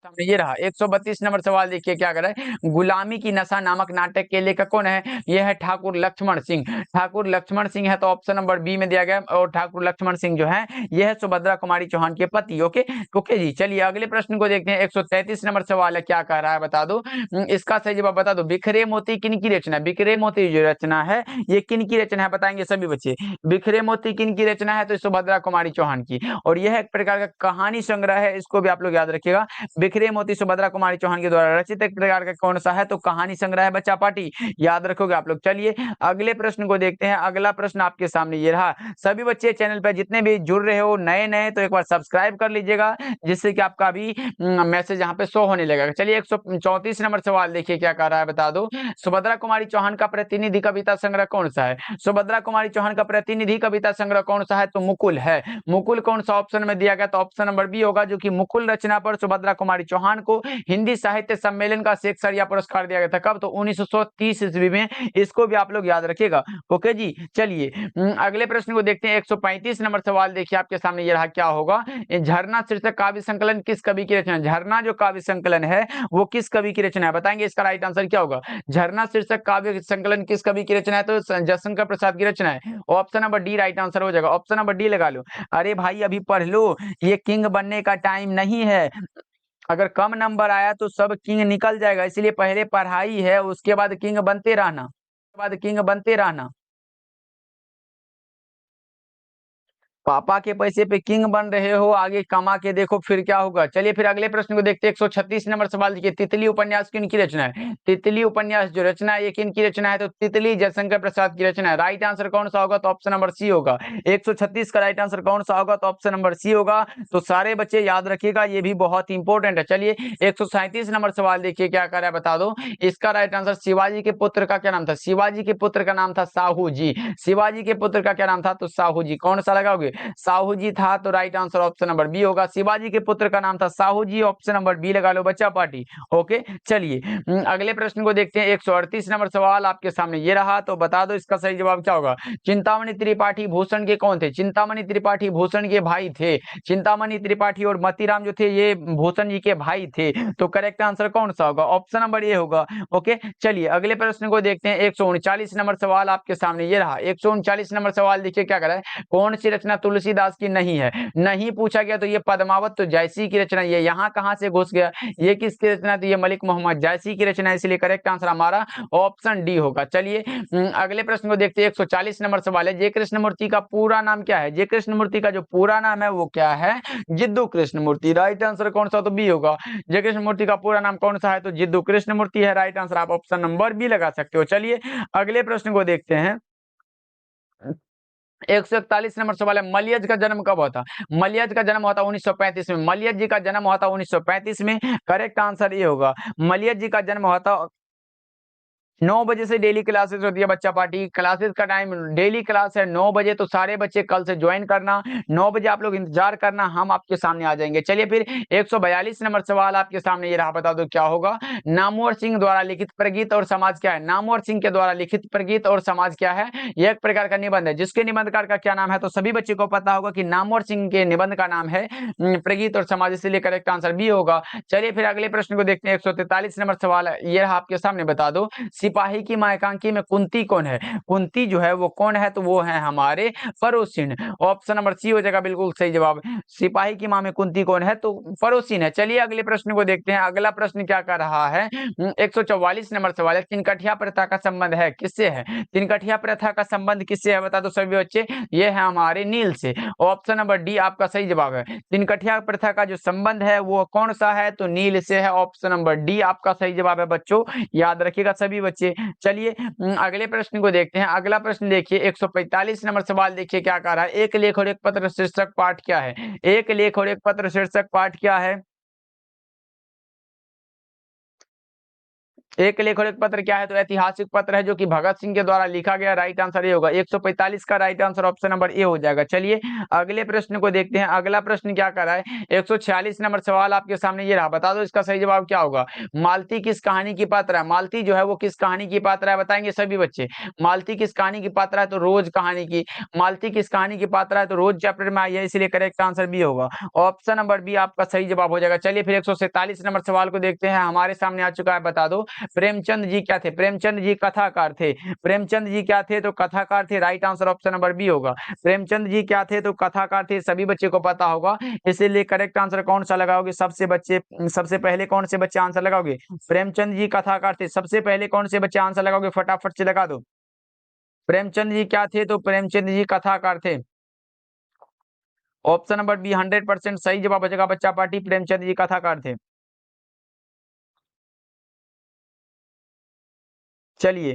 सामने ये रहा, 132 नंबर सवाल देखिए क्या कर रहा है, गुलामी की नशा नामक नाटक के लेखक कौन है। यह है ठाकुर लक्ष्मण सिंह। ठाकुर लक्ष्मण सिंह है, तो ऑप्शन नंबर बी में दिया गया, और ठाकुर लक्ष्मण सिंह जो है यह है सुभद्रा कुमारी चौहान के पति। ओके ओके जी, चलिए अगले प्रश्न को देखते हैं। 133 नंबर सवाल है, क्या कह रहा है बता दो, इसका सही जवाब बता दो। बिखरे मोती किन की रचना है। बिखरे मोती जो रचना है ये किन की रचना है, बताएंगे सभी बच्चे। बिखरे मोती किन की रचना है, तो सुभद्रा कुमारी चौहान की, और यह एक प्रकार का कहानी संग्रह है, इसको भी आप लोग याद रखिएगा। बिखरे मोती सुभद्रा कुमारी चौहान के द्वारा रचित एक प्रकार का कौन सा है, तो कहानी संग्रह है बच्चा पार्टी, याद रखोगे आप लोग। चलिए अगले प्रश्न को देखते हैं। अगला प्रश्न आपके सामने ये रहा, सभी बच्चे चैनल पर जितने भी जुड़ रहे हो नए नए, तो एक बार सब्सक्राइब कर लीजिएगा, जिससे कि आपका भी मैसेज यहाँ पे शो होने लगेगा। चलिए 134 नंबर सवाल देखिए क्या कह रहा है, बता दो सुभद्रा कुमारी चौहान का प्रतिनिधि कविता संग्रह कौन सा है। सुभद्रा कुमारी चौहान का प्रतिनिधि कविता संग्रह कौन सा है, तो मुकुल है। मुकुल कौन सा ऑप्शन में दिया गया, तो ऑप्शन नंबर बी होगा, जो कि मुकुल रचना पर सुभद्रा कुमारी चौहान को हिंदी साहित्य सम्मेलन का शेखसरिया पुरस्कार दिया गया था। कब? तो 1930 ईस्वी में। इसको भी आप लोग याद रखिएगा। ओके जी, चलिए अगले प्रश्न को देखते हैं। 135 नंबर सवाल देखिए आपके सामने ये रहा, क्या होगा? झरना शीर्षक काव्य संकलन किस कवि की रचना है? झरना जो काव्य संकलन है वो किस कवि की रचना है? बताएंगे इसका राइट आंसर क्या होगा? झरना शीर्षक काव्य संकलन किस कवि की रचना है? तो जयशंकर प्रसाद की रचना है। Option number D right answer हो जाएगा। ऑप्शन नंबर डी लगा लो। अरे भाई अभी पढ़ लो, ये किंग बनने का टाइम नहीं है। अगर कम नंबर आया तो सब किंग निकल जाएगा, इसलिए पहले पढ़ाई है, उसके बाद किंग बनते रहना, उसके बाद किंग बनते रहना। पापा के पैसे पे किंग बन रहे हो, आगे कमा के देखो फिर क्या होगा। चलिए फिर अगले प्रश्न को देखते हैं। 136 नंबर सवाल देखिए, तितली उपन्यास किनकी रचना है? तितली उपन्यास जो रचना है ये किनकी रचना है? तो तितली जयशंकर प्रसाद की रचना है। राइट आंसर कौन सा होगा? तो ऑप्शन नंबर सी होगा। 136 का राइट आंसर कौन सा होगा? तो ऑप्शन नंबर सी होगा। तो सारे बच्चे याद रखिएगा, ये भी बहुत इंपॉर्टेंट है। चलिए 137 नंबर सवाल देखिए क्या कर रहा है, बता दो। इसका राइट आंसर, शिवाजी के पुत्र का क्या नाम था? शिवाजी के पुत्र का नाम था साहू जी। शिवाजी के पुत्र का क्या नाम था? तो साहू जी। कौन सा लगाओगे? साहू जी था, तो right answer option number B होगा। शिवाजी के पुत्र का नाम था Sahu ji, option number B लगा लो बच्चा पार्टी। ओके, चलिए अगले प्रश्न को देखते हैं। 138 नंबर सवाल आपके सामने ये रहा, तो बता दो इसका सही जवाब क्या होगा। चिंतामणि त्रिपाठी भूषण के कौन थे? चिंतामणि त्रिपाठी भूषण के भाई थे। चिंतामणि त्रिपाठी और मतीराम जो थे ये भूषण जी के भाई थे। तो करेक्ट आंसर कौन सा होगा? ऑप्शन नंबर ए होगा। ओके, चलिए अगले प्रश्न को देखते हैं। 139 नंबर सवाल आपके सामने ये रहा। 139 नंबर सवाल देखिए क्या कर रहा है, कौन सी रचना तुलसीदास की नहीं है? नहीं पूछा गया तो ये पद्मावत तो जयसी की रचना, ये यहाँ कहां से घुस गया? ये किसकी रचना? तो ये मलिक मोहम्मद जयसी की रचना है, इसलिए करेक्ट आंसर हमारा ऑप्शन डी होगा। चलिए अगले प्रश्न को देखते हैं। 140 नंबर सवाल है, जय कृष्णमूर्ति का पूरा नाम क्या है? जय कृष्णमूर्ति का जो पूरा नाम है वो क्या है? जिद्दू कृष्णमूर्ति। राइट आंसर कौन सा? तो बी होगा। जय कृष्णमूर्ति का पूरा नाम कौन सा है? तो जिद्दू कृष्णमूर्ति है। राइट आंसर आप ऑप्शन नंबर बी लगा सकते हो। चलिए अगले प्रश्न को देखते हैं। 141 नंबर सवाल है, मलियज का जन्म कब होता? मलियज का जन्म होता 1935 में। मलियज जी का जन्म होता 1935 में। करेक्ट आंसर ये होगा। मलियज जी का जन्म होता 9 बजे से डेली क्लासेस होती है बच्चा पार्टी। क्लासेस का टाइम, डेली क्लास है 9 बजे, तो सारे बच्चे कल से ज्वाइन करना। 9 बजे आप लोग इंतजार करना, हम आपके सामने आ जाएंगे। चलिए फिर 142 नंबर सवाल आपके सामने ये रहा, बता दो क्या होगा। नामवर सिंह द्वारा लिखित प्रगीत और समाज क्या है? नामवर सिंह के द्वारा लिखित प्रगीत और समाज क्या है? यह एक प्रकार का निबंध है। जिसके निबंधकार का क्या नाम है? तो सभी बच्चे को पता होगा कि नामवर सिंह के निबंध का नाम है प्रगीत और समाज, इसलिए करेक्ट आंसर बी होगा। चलिए फिर अगले प्रश्न को देखते हैं। 143 नंबर सवाल है ये रहा आपके सामने, बता दो सिपाही की मां एकांकी में कुंती कौन है? कुंती जो है वो कौन है? तो वो है हमारे फरोसिन। ऑप्शन नंबर सी हो जाएगा बिल्कुल सही जवाब। सिपाही की मां में कुंती कौन है? तो फरोसिन है। चलिए अगले प्रश्न को देखते हैं। अगला प्रश्न क्या कर रहा है, 144 नंबर सवाल है, तिनकठिया प्रथा का संबंध है किससे है? तिनकठिया प्रथा का संबंध किससे है? बता दो सभी बच्चे। ये है हमारे नील से। ऑप्शन नंबर डी आपका सही जवाब है। तिनकठिया प्रथा का जो संबंध है वो कौन सा है? तो नील से है। ऑप्शन नंबर डी आपका सही जवाब है बच्चों, याद रखिएगा सभी बच्चे। चलिए अगले प्रश्न को देखते हैं। अगला प्रश्न देखिए 145 नंबर सवाल देखिए क्या कह रहा है, एक लेख और एक पत्र शीर्षक पाठ क्या है? एक लेख और एक पत्र शीर्षक पाठ क्या है? एक लेख और एक पत्र क्या है? तो ऐतिहासिक पत्र है जो कि भगत सिंह के द्वारा लिखा गया। राइट आंसर ये होगा। 145 का right answer option number A हो जाएगा। चलिए अगले प्रश्न को देखते हैं। अगला प्रश्न क्या कर रहा है, 146 नंबर सवाल आपके सामने ये रहा, बता दो इसका सही जवाब क्या होगा। मालती किस कहानी की पात्र है? मालती जो है वो किस कहानी की पात्र है? बताएंगे सभी बच्चे। मालती किस कहानी की पात्र है? तो रोज कहानी की। मालती किस कहानी की पात्र है? तो रोज चैप्टर में आई है, इसलिए करेक्ट आंसर बी होगा। ऑप्शन नंबर बी आपका सही जवाब हो जाएगा। चलिए फिर 147 नंबर सवाल को देखते हैं। हमारे सामने आ चुका है, बता दो प्रेमचंद जी क्या थे? प्रेमचंद जी कथाकार थे। प्रेमचंद जी क्या थे? तो कथाकार थे। Right answer option number B होगा। प्रेमचंद जी क्या थे? तो कथाकार थे, सभी बच्चे को पता होगा, इसीलिए करेक्ट आंसर कौन सा लगाओगे? सबसे पहले कौन से बच्चे आंसर लगाओगे? प्रेमचंद जी कथाकार थे, सबसे पहले कौन से बच्चे आंसर लगाओगे? फटाफट से लगा दो। प्रेमचंद जी क्या थे? तो प्रेमचंद जी कथाकार थे। ऑप्शन नंबर बी 100% सही जवाब बचेगा बच्चा पार्टी, प्रेमचंद जी कथाकार थे। चलिए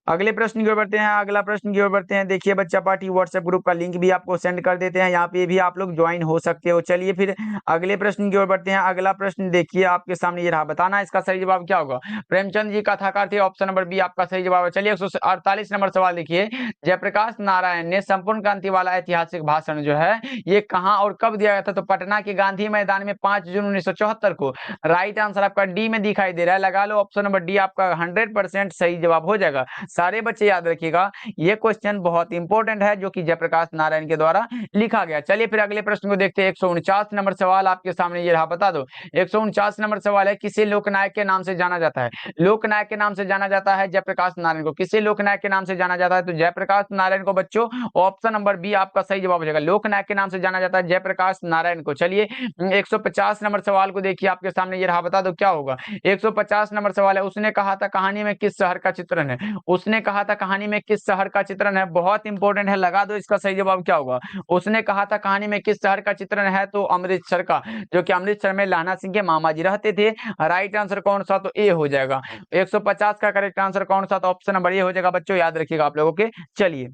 अगले प्रश्न की ओर बढ़ते हैं। अगला प्रश्न की ओर बढ़ते हैं। देखिए बच्चा पार्टी व्हाट्सएप ग्रुप का लिंक भी आपको सेंड कर देते हैं, यहाँ पे भी आप लोग ज्वाइन हो सकते हो। चलिए फिर अगले प्रश्न की ओर बढ़ते हैं। अगला प्रश्न देखिए आपके सामने ये रहा, बताना इसका सही जवाब क्या होगा। प्रेमचंद जी कथाकार थे, ऑप्शन नंबर बी आपका सही जवाब है। चलिए 148 नंबर सवाल देखिए, जयप्रकाश नारायण ने संपूर्ण क्रांति वाला ऐतिहासिक भाषण जो है ये कहाँ और कब दिया गया था। तो पटना के गांधी मैदान में 5 जून 1974 को। राइट आंसर आपका डी में दिखाई दे रहा है, लगा लो ऑप्शन नंबर डी आपका 100% सही जवाब हो जाएगा। सारे बच्चे याद रखिएगा, ये क्वेश्चन बहुत इंपॉर्टेंट है जो कि जयप्रकाश नारायण के द्वारा लिखा गया। चलिए फिर अगले प्रश्न को देखते हैं। 149 नंबर सवाल आपके सामने ये रहा, बता दो 149 नंबर सवाल है, किसे लोकनायक के नाम से जाना जाता है। लोकनायक के नाम से जाना जाता है जयप्रकाश नारायण को। किसे लोकनायक के नाम से जाना जाता है, तो जयप्रकाश नारायण को बच्चों। ऑप्शन नंबर बी आपका सही जवाब हो जाएगा, लोकनायक के नाम से जाना जाता है जयप्रकाश नारायण को। चलिए 150 नंबर सवाल को देखिए आपके सामने ये रहा, बता दो क्या होगा। 150 नंबर सवाल है, उसने कहा था कहानी में किस शहर का चित्रण है। उसने कहा था कहानी में किस शहर का चित्रण है, बहुत इंपॉर्टेंट है, लगा दो इसका सही जवाब क्या होगा। उसने कहा था कहानी में किस शहर का चित्रण है, तो अमृतसर का, जो कि अमृतसर में लाना सिंह के मामा जी रहते थे। राइट आंसर कौन सा, तो ए हो जाएगा। 150 का करेक्ट आंसर कौन सा, तो ऑप्शन नंबर ए हो जाएगा बच्चों, याद रखिएगा आप लोगों के। चलिए